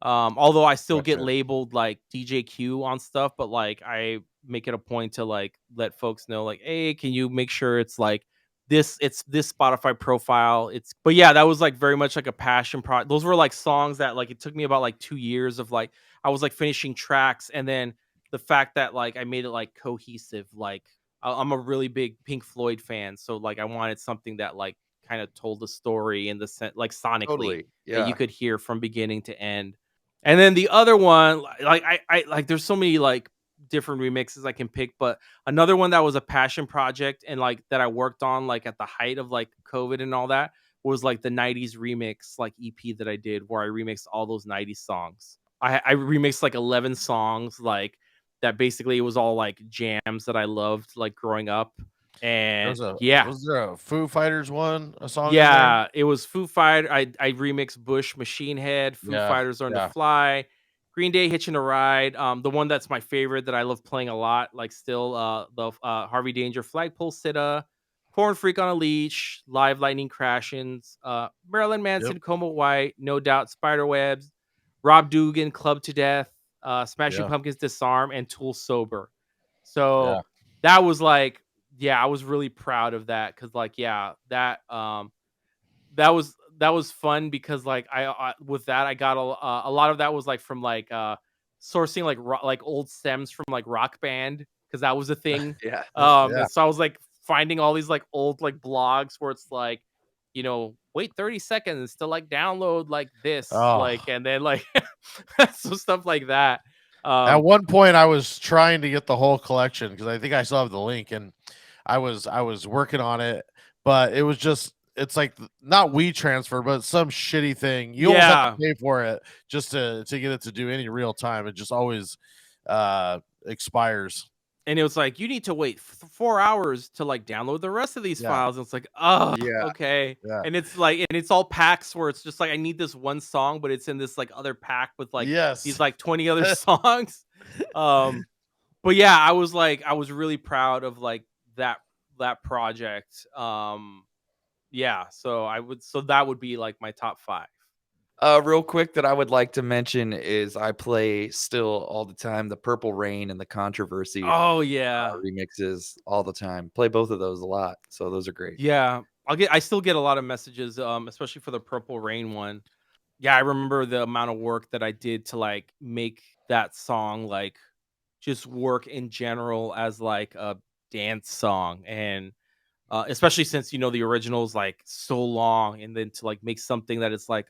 Although I still get Gotcha. labeled like DJ Q on stuff, but like I make it a point to like let folks know like, hey, can you make sure it's like it's this Spotify profile. But yeah, that was like very much like a passion project. Those were like songs that like it took me about like 2 years of like I was like finishing tracks, and then the fact that like I made it like cohesive. Like I'm a really big Pink Floyd fan, so like I wanted something that like kind of told the story in the sense like sonically Totally. that Yeah. you could hear from beginning to end. And then the other one, like I like there's so many like different remixes I can pick, but another one that was a passion project and like that I worked on like at the height of like COVID and all that was like the 90s remix like EP that I did, where I remixed all those 90s songs. I remixed like 11 songs, like that basically it was all like jams that I loved like growing up. And yeah, Was there a Foo Fighters one? A song? in there? yeah, it was Foo Fighters. I remixed Bush Machine Head, Foo Yeah, Fighters Learn yeah. to Fly, Green Day Hitching a Ride. The one that's my favorite that I love playing a lot, like still, the Harvey Danger Flagpole Sitta, Corn Freak on a Leash, Live Lightning Crashings, Marilyn Manson, Coma White, No Doubt, Spiderwebs, Rob Dugan, Club to Death, Smashing Yeah. Pumpkins Disarm, and Tool Sober. So Yeah. that was like, yeah, I was really proud of that, because like that was fun, because like I with that I got a lot of that was like from like sourcing like old stems from like Rock Band, because that was a thing. Yeah. Yeah. So I was like finding all these like old like blogs where it's like, wait 30 seconds to like download like this, Oh. like, and then like so stuff like that. At one point, I was trying to get the whole collection because I think I still have the link, and I was working on it, but it was just it's like not WeTransfer, but some shitty thing. You almost have to pay for it just to get it to do any real time. It just always expires. And it was like, you need to wait 4 hours to like download the rest of these Yeah. files. And it's like, oh, Yeah. okay. Yeah. And it's like, and it's all packs where it's just like, I need this one song, but it's in this like other pack with like Yes. these like 20 other songs. But yeah, I was really proud of like that project. Yeah. So that would be like my top 5. Real quick, that I would like to mention is I play still all the time the Purple Rain and the Controversy Oh yeah. remixes all the time. Play both of those a lot, so those are great. Yeah. I still get a lot of messages, especially for the Purple Rain one. Yeah, I remember the amount of work that I did to like make that song like just work in general as like a dance song. And especially since the original's like so long, and then to like make something that it's like,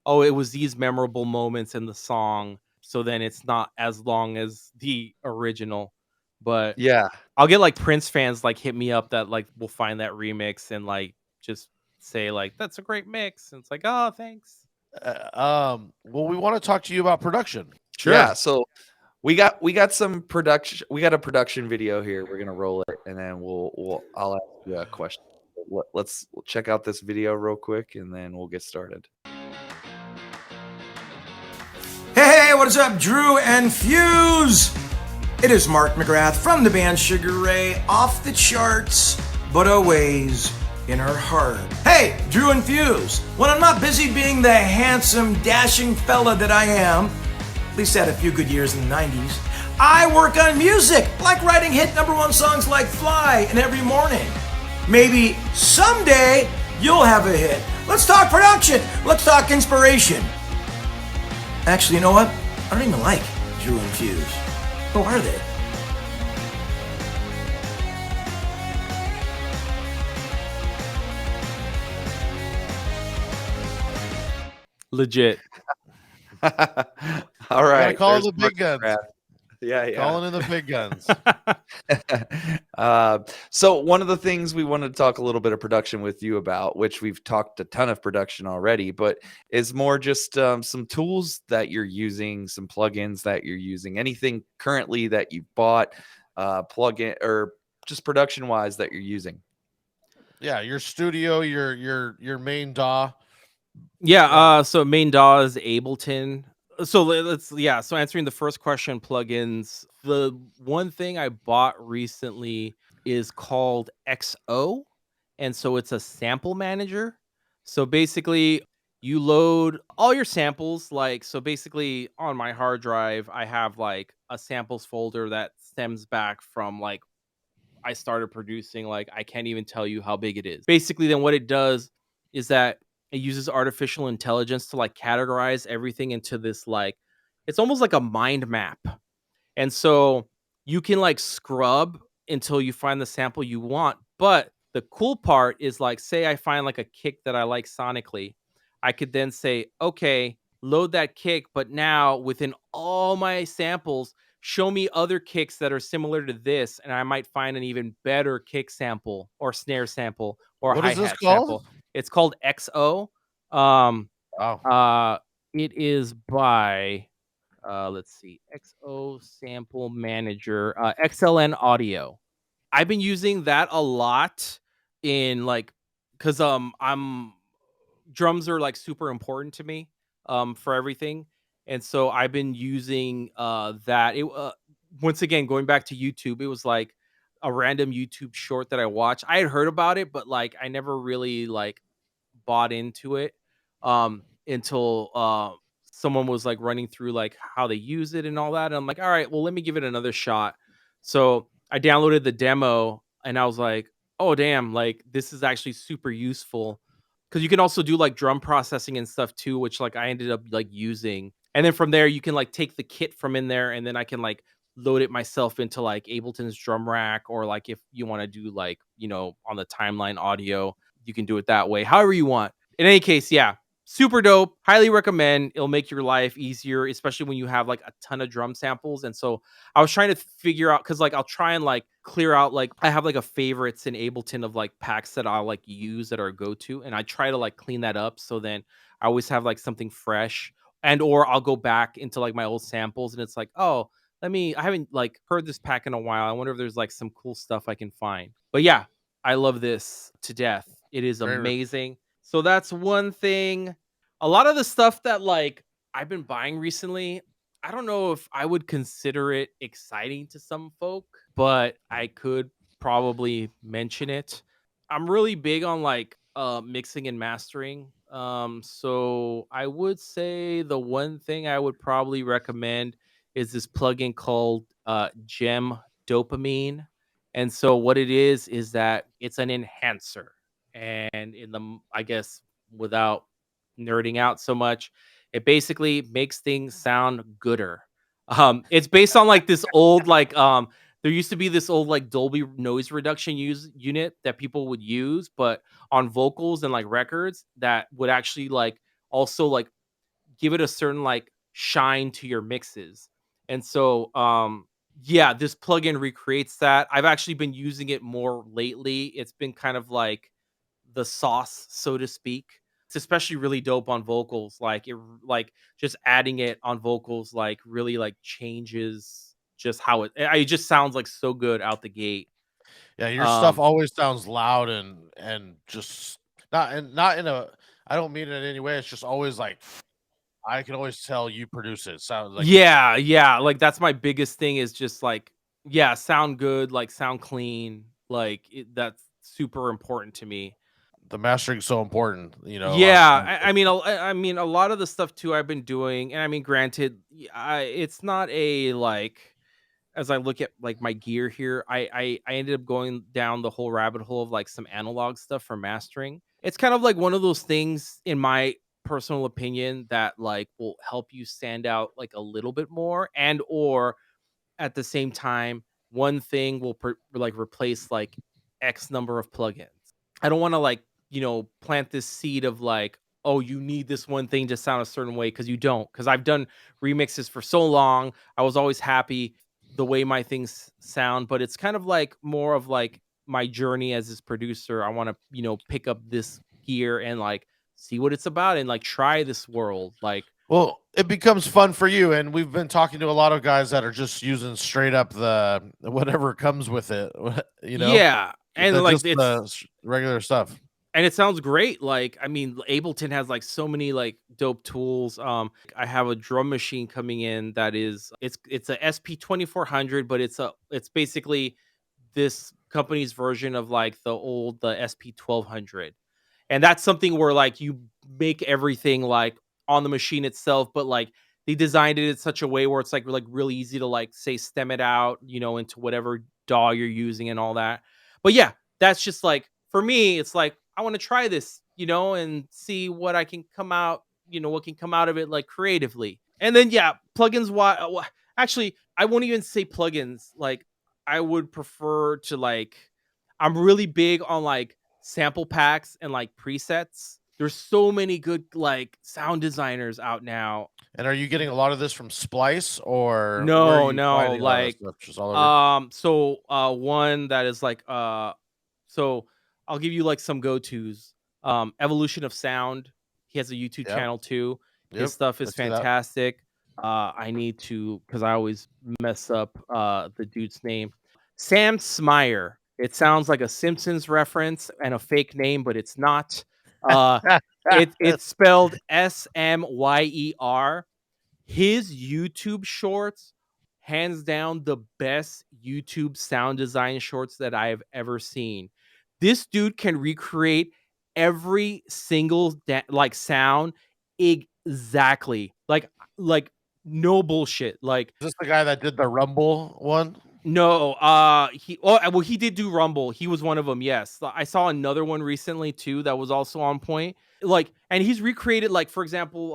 oh, it was these memorable moments in the song, so then it's not as long as the original. But Yeah. I'll get like Prince fans like hit me up that like will find that remix and like just say like that's a great mix, and it's like, oh, thanks. Well, we want to talk to you about production. Yeah, so we got some production. We got a production video here. We're gonna roll it, and then I'll ask you a question. Let's check out this video real quick, and then we'll get started. Hey, what is up, Drew and Fuse? It is Mark McGrath from the band Sugar Ray, off the charts, but always in her heart. Hey, Drew and Fuse, when I'm not busy being the handsome, dashing fella that I am, at least had a few good years in the 90s, I work on music, like writing hit #1 songs like Fly and Every Morning. Maybe someday you'll have a hit. Let's talk production. Let's talk inspiration. Actually, you know what? I don't even like Drew and Fuse. Who are they? Legit. All Gotta right, call there's the Mark big guns. McGrath. Yeah. Calling in the big guns. So one of the things we wanted to talk a little bit of production with you about, which we've talked a ton of production already, but is more just some tools that you're using, some plugins that you're using, anything currently that you've bought, plugin or just production wise that you're using. Yeah, your studio, your main DAW. Yeah, so main DAW is Ableton. So so answering the first question, plugins. The one thing I bought recently is called XO, and so it's a sample manager. So basically, you load all your samples. Like, so basically, on my hard drive, I have like a samples folder that stems back from like I started producing. Like, I can't even tell you how big it is. Basically, then what it does is that it uses artificial intelligence to like categorize everything into this like, it's almost like a mind map. And so you can like scrub until you find the sample you want. But the cool part is like, say I find like a kick that I like sonically, I could then say, okay, load that kick, but now within all my samples, show me other kicks that are similar to this, and I might find an even better kick sample or snare sample or What is this hi-hat called? sample. It's called XO. Um, Wow. it is by let's see, XO Sample Manager, XLN Audio. I've been using that a lot in like, cause I'm drums are like super important to me for everything, and so I've been using that. It once again going back to YouTube, it was like a random YouTube short that I watched. I had heard about it, but like I never really like bought into it until someone was like running through like how they use it and all that. And I'm like, all right, well, let me give it another shot. So I downloaded the demo and I was like, oh damn, like this is actually super useful. Cause you can also do like drum processing and stuff too, which like I ended up like using. And then from there you can like take the kit from in there and then I can like load it myself into like Ableton's drum rack, or like if you want to do like, on the timeline audio, you can do it that way, however you want. In any case, yeah, super dope. Highly recommend. It'll make your life easier, especially when you have like a ton of drum samples. And so I was trying to figure out, because like I'll try and like clear out, like I have like a favorites in Ableton of like packs that I'll like use that are go to, and I try to like clean that up so then I always have like something fresh. And or I'll go back into like my old samples and it's like, oh, I haven't like heard this pack in a while. I wonder if there's like some cool stuff I can find. But yeah, I love this to death. It is Very- amazing. So that's one thing. A lot of the stuff that like I've been buying recently, I don't know if I would consider it exciting to some folk, but I could probably mention it. I'm really big on like mixing and mastering. So I would say the one thing I would probably recommend is this plugin called Gem Dopamine. And so what it is that it's an enhancer. And I guess without nerding out so much, it basically makes things sound gooder. It's based on like this old there used to be this old like Dolby noise reduction unit that people would use, but on vocals and like records that would actually like also like give it a certain like shine to your mixes. And so yeah, this plugin recreates that. I've actually been using it more lately. It's been kind of like the sauce, so to speak. It's especially really dope on vocals. Like just adding it on vocals like really like changes just how it just sounds like so good out the gate. Yeah, your stuff always sounds loud and just not in a. I don't mean it in any way. It's just always like I can always tell you produce it. Sounds like yeah, like that's my biggest thing is just like yeah, sound good, like sound clean, like that's super important to me. the mastering's so important. You know. Yeah, I mean, a lot of the stuff too I've been doing, and I mean, granted, it's not a like. As I look at like my gear here, I ended up going down the whole rabbit hole of like some analog stuff for mastering. It's kind of like one of those things, in my personal opinion, that like will help you stand out like a little bit more, and or at the same time, one thing will like replace like X number of plugins. I don't want to like, plant this seed of like, oh, you need this one thing to sound a certain way, because you don't. Because I've done remixes for so long. I was always happy the way my things sound, but it's kind of like more of like my journey as this producer. I want to, pick up this gear and like see what it's about and like try this world. Like, Well, it becomes fun for you, and we've been talking to a lot of guys that are just using straight up the whatever comes with it. You know, yeah. And like just the regular stuff. and it sounds great. Like, I mean, Ableton has like so many like dope tools. I have a drum machine coming in that is it's a SP2400, but it's basically this company's version of like the SP1200. And that's something where like you make everything like on the machine itself, but like they designed it in such a way where it's like really easy to like say stem it out, into whatever DAW you're using and all that. But yeah, that's just like for me, it's like I want to try this, and see what I can come out, what can come out of it like creatively. And then yeah, plugins. Actually, I won't even say plugins. Like I would prefer to like, I'm really big on like sample packs and like presets. There's so many good like sound designers out now. And are you getting a lot of this from Splice or where No, are you no, finding a lot of like stuff just all over? so one that is like so I'll give you like some go-tos. Evolution of Sound. He has a YouTube Yep. channel too. Yep, His stuff I is see that. fantastic. I need to, because I always mess up the dude's name. Sam Smyer. It sounds like a Simpsons reference and a fake name, but it's not. It's spelled Smyer. His YouTube shorts, hands down, the best YouTube sound design shorts that I have ever seen. This dude can recreate every single like sound exactly, like no bullshit. Like Is this the guy that did the Rumble one? no, he did do Rumble. He was one of them. Yes, I saw another one recently too that was also on point. Like, and he's recreated like, for example,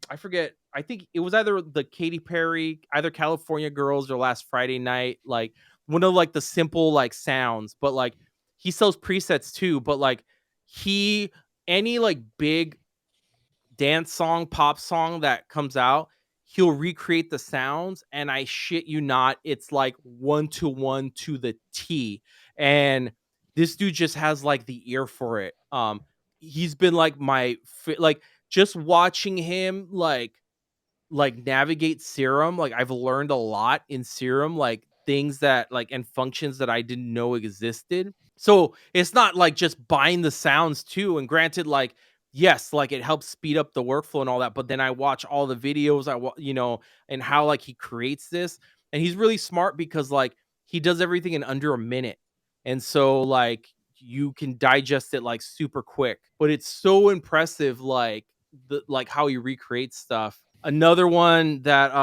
I forget. I think it was either the Katy Perry, either California Girls or Last Friday Night. Like one of like the simple like sounds, but like he sells presets too. But like any like big dance song, pop song that comes out, he'll recreate the sounds, and I shit you not, it's like 1-to-1 to the T. And this dude just has like the ear for it. He's been like like just watching him like navigate Serum. Like I've learned a lot in Serum, like things that like and functions that I didn't know existed. So it's not like just buying the sounds too. And granted, like yes, like it helps speed up the workflow and all that. But then I watch all the videos, and how like he creates this, and he's really smart because like he does everything in under a minute, and so like you can digest it like super quick. But it's so impressive, like how he recreates stuff. Another one that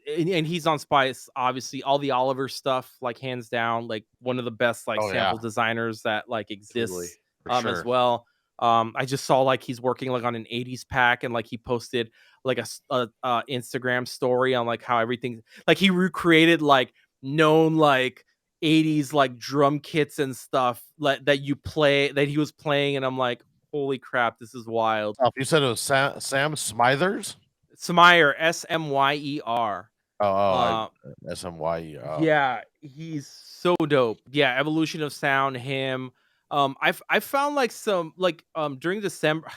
and he's on Spice, obviously, all the Oliver stuff, like hands down, like one of the best like Oh, sample yeah. designers that like exists. Totally. as sure. well. I just saw like he's working like on an 80s pack, and like he posted like a Instagram story on like how everything, like he recreated like known like 80s like drum kits and stuff like that you play that he was playing, and I'm like, holy crap, this is wild. You said it was Sam Smithers? Smyer, Smyer. Oh, Uh, SMYE. Oh. yeah, he's so dope. Yeah, Evolution of Sound, him. I found like some like during December,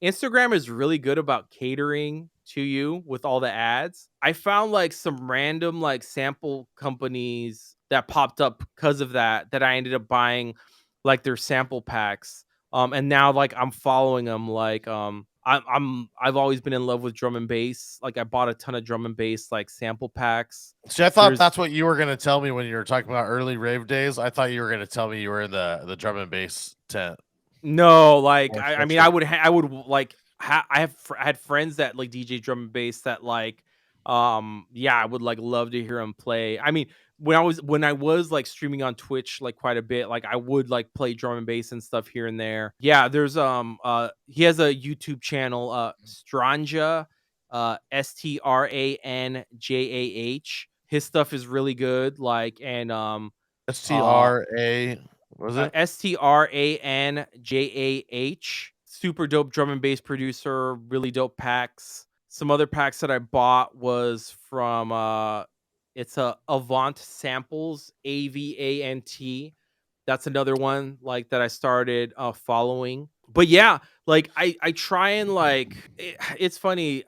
Instagram is really good about catering to you with all the ads. I found like some random like sample companies that popped up because of that I ended up buying like their sample packs. And now like I'm following them like I've always been in love with drum and bass. Like I bought a ton of drum and bass like sample packs. See, I thought There's that's what you were gonna tell me when you were talking about early rave days. I thought you were gonna tell me you were in the drum and bass tent. no, like Or I mean section. I would like I had friends that like DJ drum and bass that like yeah, I would like love to hear him play. I mean, when I was like streaming on Twitch like quite a bit, like I would like play drum and bass and stuff here and there. Yeah, there's he has a YouTube channel, Stranja, Stranjah. His stuff is really good. Like and STRA, was it? Stranjah. Super dope drum and bass producer, really dope packs. Some other packs that I bought was from it's a Avant Samples, AVANT. That's another one like that I started following. But yeah, like I try and like it's funny.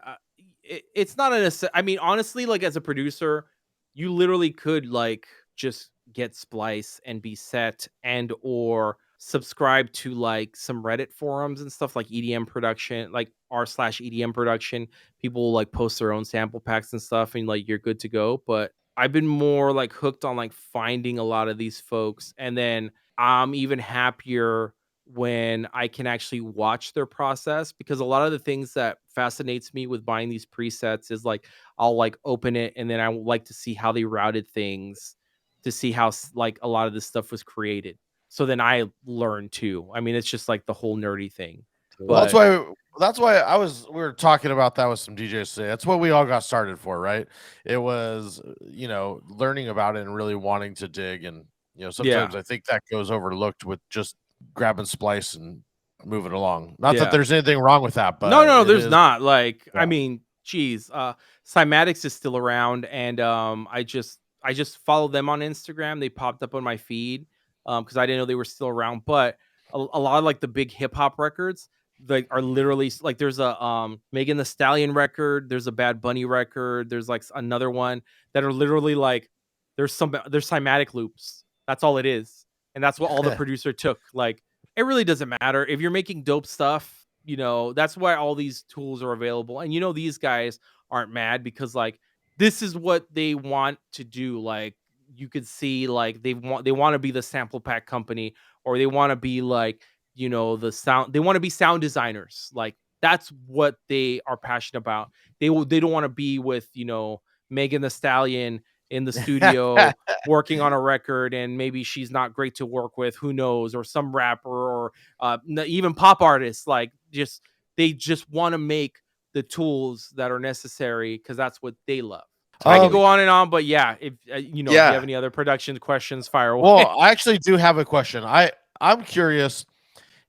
It's not I mean, honestly, like as a producer, you literally could like just get Splice and be set and or subscribe to like some Reddit forums and stuff like EDM production, like r/EDM production. People will like post their own sample packs and stuff, and like you're good to go. But I've been more like hooked on like finding a lot of these folks, and then I'm even happier when I can actually watch their process, because a lot of the things that fascinates me with buying these presets is like I'll like open it and then I would like to see how they routed things to see how like a lot of this stuff was created. So then I learn too. I mean, it's just like the whole nerdy thing. Well, But that's why we were talking about that with some DJs today. That's what we all got started for, right? It was, learning about it and really wanting to dig. And, sometimes yeah, I think that goes overlooked with just grabbing Splice and moving along. Not that yeah. there's anything wrong with that, No, but no, it there's is. not. Like, Yeah. I mean, geez, Cymatics is still around, and I just followed them on Instagram. They popped up on my feed because I didn't know they were still around. But a lot of like the big hip hop records like are literally like there's a Megan the Stallion record, there's a Bad Bunny record, there's like another one that are literally like there's cymatic loops. That's all it is, and that's what all the producer took. Like, it really doesn't matter if you're making dope stuff. That's why all these tools are available. And these guys aren't mad because like this is what they want to do. Like, you could see like they want to be the sample pack company, or they want to be like, the sound, they want to be sound designers. Like, that's what they are passionate about. They don't want to be with, Megan the Stallion in the studio working on a record, and maybe she's not great to work with, who knows, or some rapper, or even pop artists. Like, they just want to make the tools that are necessary because that's what they love. I can go on and on, but yeah, if if you have any other production questions, fire away. Well, I actually do have a question. I'm curious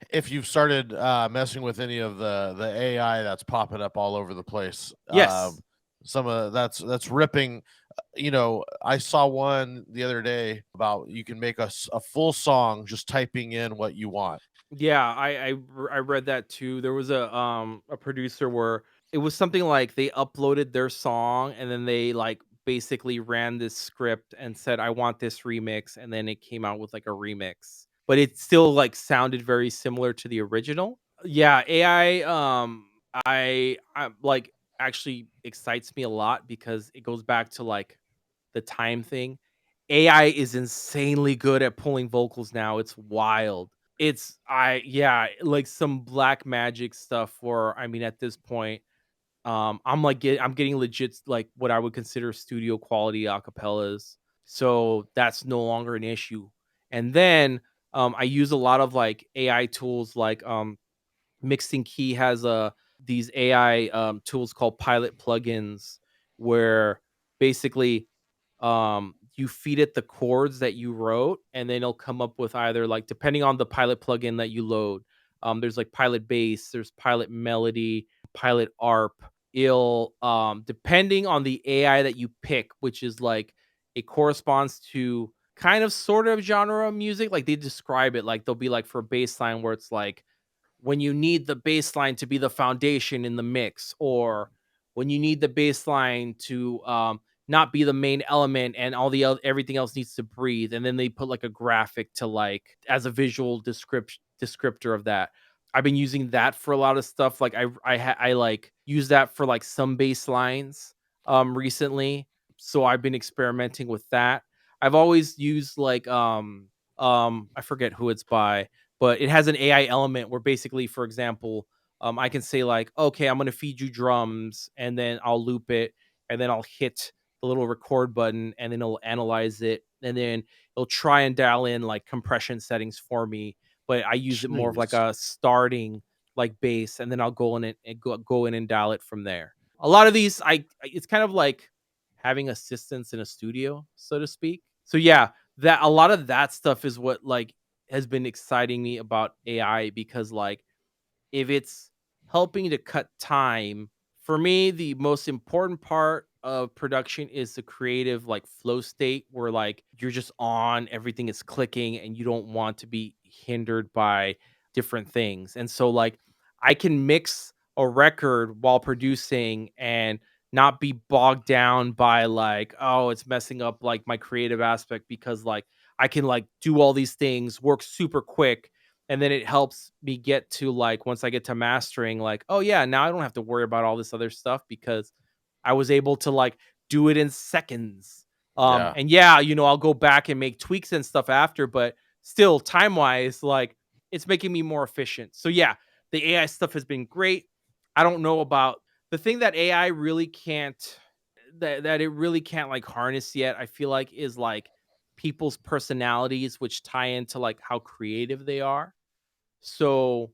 if you've started messing with any of the AI that's popping up all over the place. Yes. Some of that's ripping. I saw one the other day about you can make a full song just typing in what you want. Yeah, I read that too. There was a producer where it was something like they uploaded their song and then they like basically ran this script and said, I want this remix, and then it came out with like a remix. But it still like sounded very similar to the original. Yeah, AI I like actually excites me a lot because it goes back to like the time thing. AI is insanely good at pulling vocals now. It's wild. Like some black magic stuff where, I mean, at this point, I'm getting legit like what I would consider studio quality acapellas. So that's no longer an issue. And then I use a lot of like AI tools, like Mixing Key has these AI tools called pilot plugins, where basically you feed it the chords that you wrote, and then it'll come up with either, like, depending on the pilot plugin that you load. There's like pilot bass, there's pilot melody, pilot arp. It'll depending on the AI that you pick, which is like it corresponds to kind of sort of genre of music. Like they describe it like they'll be like for bass line where it's like when you need the bass line to be the foundation in the mix, or when you need the bass line to not be the main element and all the other everything else needs to breathe. And then they put like a graphic to like as a visual descriptor of that. I've been using that for a lot of stuff. Like I like use that for like some bass lines recently. So I've been experimenting with that. I've always used like I forget who it's by, but it has an AI element where basically, for example, I can say like, okay, I'm gonna feed you drums, and then I'll loop it, and then I'll hit the little record button, and then it'll analyze it, and then it'll try and dial in like compression settings for me. But I use it more of like Jeez. a starting like bass, and then I'll go in and go in and dial it from there. A lot of these, it's kind of like having assistants in a studio, so to speak. So yeah, that a lot of that stuff is what like has been exciting me about AI, because like if it's helping to cut time, for me the most important part of production is the creative like flow state where like you're just on, everything is clicking, and you don't want to be hindered by different things. And so like I can mix a record while producing and not be bogged down by like, oh, it's messing up like my creative aspect, because like I can like do all these things, work super quick, and then it helps me get to like once I get to mastering, like, oh yeah, now I don't have to worry about all this other stuff because I was able to like do it in seconds. Yeah. And yeah, I'll go back and make tweaks and stuff after, but still time wise, like it's making me more efficient. So yeah, the AI stuff has been great. I don't know about the thing that AI really can't that it really can't like harness yet, I feel like, is like people's personalities, which tie into like how creative they are. So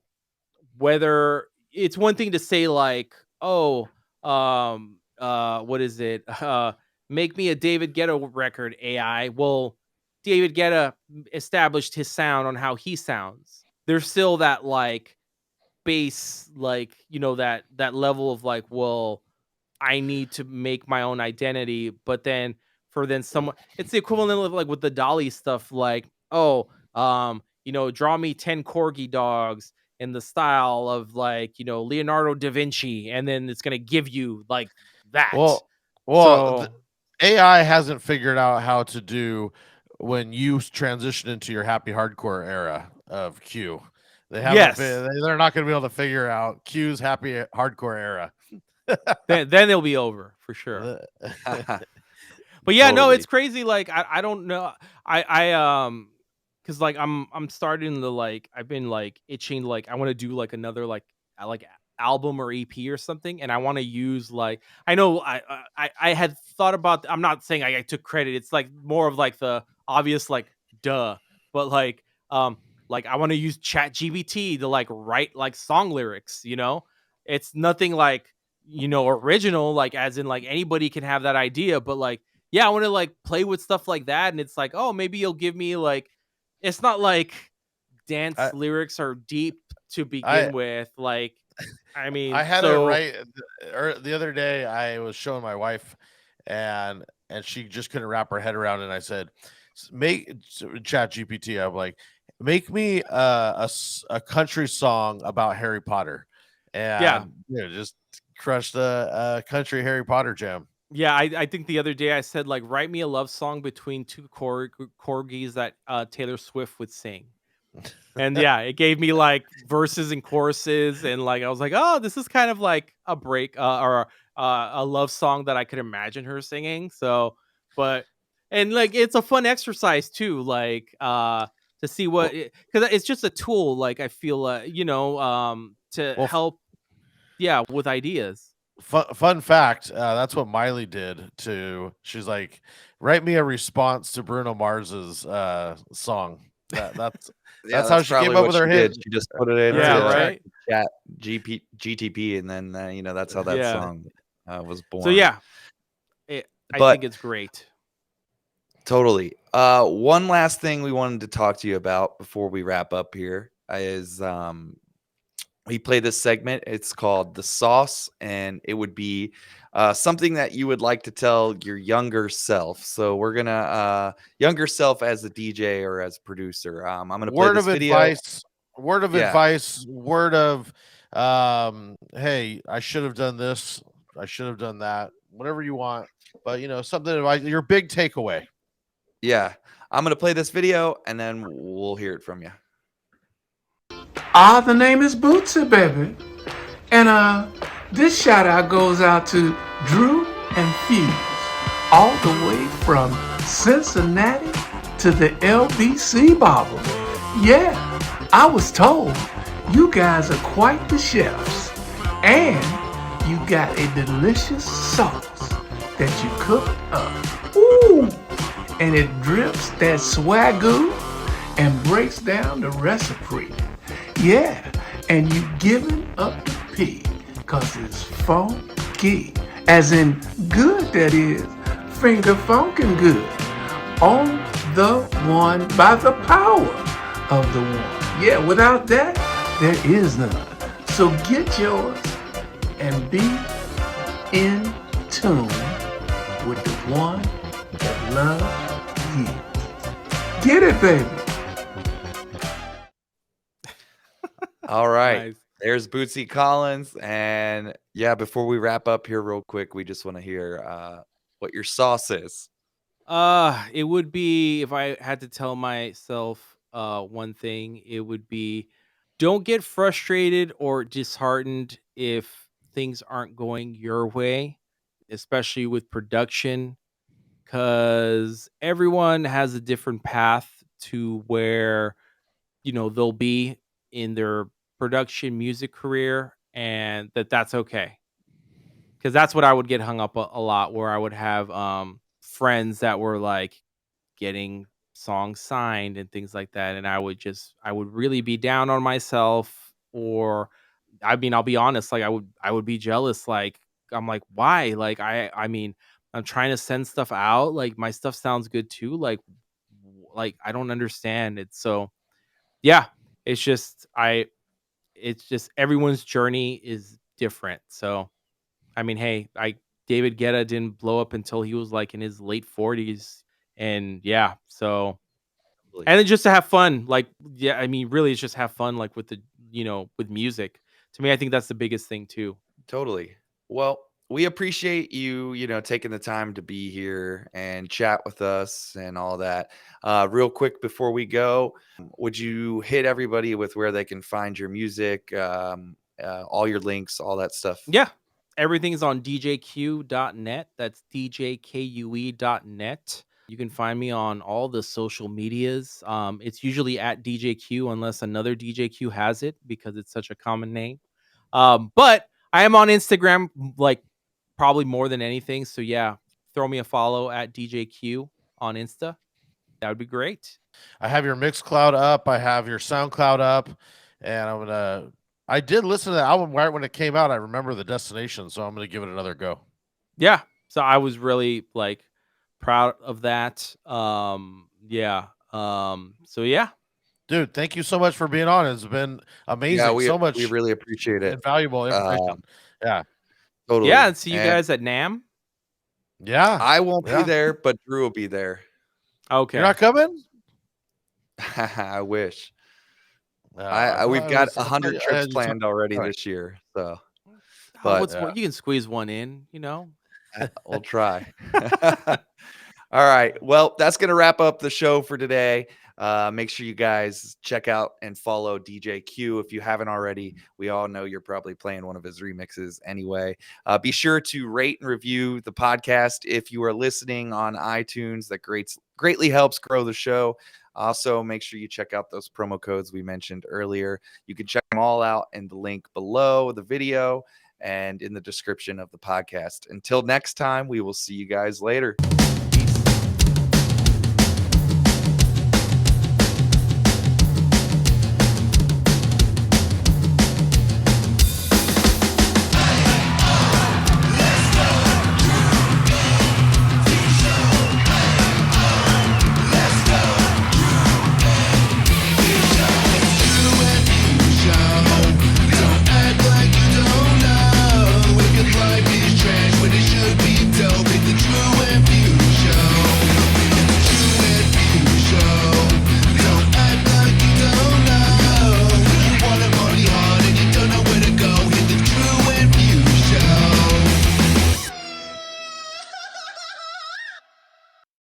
whether it's one thing to say like, oh, what is it? Make me a David Guetta record, AI. Well, David Guetta established his sound on how he sounds. There's still that like base, like, that level of like, well, I need to make my own identity. But then someone, it's the equivalent of like with the Dolly stuff, like, oh, draw me 10 corgi dogs in the style of like, Leonardo da Vinci, and then it's gonna give you like that. Well, So AI hasn't figured out how to do when you transition into your happy hardcore era of Q. They haven't. Yes. They're not going to be able to figure out Q's happy hardcore era. then they'll be over for sure. But yeah, no, Totally. it's crazy. Like I don't know. Because like I'm starting to like, I've been like itching, like I want to do like another like album or EP or something, and I want to use like, I know I had thought about, I'm not saying I took credit, it's like more of like the obvious like duh, but like I want to use Chat GBT to like write like song lyrics, it's nothing like original, like as in like anybody can have that idea, but like yeah, I want to like play with stuff like that, and it's like, oh, maybe you'll give me like, it's not like dance lyrics are deep to begin with, like, I mean, I had it right the other day. I was showing my wife, and she just couldn't wrap her head around it. And I said, make Chat GPT. I'm like, make me a country song about Harry Potter, and just crushed the country Harry Potter jam. Yeah, I think the other day I said like, write me a love song between two corgis that Taylor Swift would sing. And yeah, it gave me like verses and choruses, and like I was like, oh, this is kind of like a break or a love song that I could imagine her singing. So, and like it's a fun exercise too, like to see what, because it's just a tool. Like I feel to help, with ideas. Fun fact, that's what Miley did to. She's like, write me a response to Bruno Mars's song. That's how she came probably up what with her she did. hit. She just put it into Yeah, right. chat GTP, and then that's how that Yeah. song was born. So yeah, I But- think it's great. Totally. One last thing we wanted to talk to you about before we wrap up here is we play this segment. It's called The Sauce, and it would be something that you would like to tell your younger self. So we're gonna younger self as a DJ or as a producer. I'm gonna play Word this of video. advice. Word of Yeah. advice. Word of, hey, I should have done this. I should have done that. Whatever you want, but something about your big takeaway. Yeah, I'm gonna play this video, and then we'll hear it from you. The name is Bootsy, baby. And this shout out goes out to Drew and Fuse, all the way from Cincinnati to the LBC Bobble. Yeah, I was told you guys are quite the chefs, and you got a delicious sauce that you cook up. Ooh, and it drips that swagoo and breaks down the recipe. Yeah, and you giving up the pig, cause it's funky. As in good, that is, finger funkin' good. On the one by the power of the one. Yeah, without that, there is none. So get yours and be in tune with the one that loves you. Get it, baby. All right. Nice. There's Bootsy Collins. And yeah, before we wrap up here real quick, we just want to hear what your sauce is. It would be, if I had to tell myself one thing, it would be, don't get frustrated or disheartened if things aren't going your way, especially with production, because everyone has a different path to where they'll be in their production music career, and that's okay. Because that's what I would get hung up a lot, where I would have friends that were like getting songs signed and things like that, and I would really be down on myself. Or I mean, I'll be honest, like I would be jealous. Like, I'm like, why? Like, I mean, I'm trying to send stuff out, like my stuff sounds good too, like I don't understand it. So yeah, it's just everyone's journey is different. So I mean, hey, David Guetta didn't blow up until he was like in his late 40s. And yeah, so, and then just to have fun, like, yeah, I mean, really, it's just have fun, like with with music. To me, I think that's the biggest thing too. Totally. Well, we appreciate you, taking the time to be here and chat with us and all that. Real quick before we go, would you hit everybody with where they can find your music, all your links, all that stuff? Yeah. Everything's on djq.net. That's djkue.net. You can find me on all the social medias. It's usually at DJQ unless another DJQ has it, because it's such a common name. But I am on Instagram, like probably more than anything. So yeah, throw me a follow at DJQ on Insta. That would be great. I have your Mixcloud up. I have your SoundCloud up, and I did listen to the album right when it came out. I remember the destination, so I'm gonna give it another go. Yeah. So I was really like proud of that. Yeah. So yeah. Dude, thank you so much for being on. It's been amazing. Yeah, we so much we really appreciate it. valuable information. Yeah. Totally. Yeah. And see you And guys at NAMM. Yeah. I won't Yeah. be there, but Drew will be there. Okay. You're not coming? I wish. Well, We've I got was- 100 I trips had you planned already All right. this year, so But but you can squeeze one in, we'll try. All right. Well, that's going to wrap up the show for today. Make sure you guys check out and follow DJ Q if you haven't already. We all know you're probably playing one of his remixes anyway. Be sure to rate and review the podcast if you are listening on iTunes. That greatly helps grow the show. Also, make sure you check out those promo codes we mentioned earlier. You can check them all out in the link below the video and in the description of the podcast. Until next time, we will see you guys later.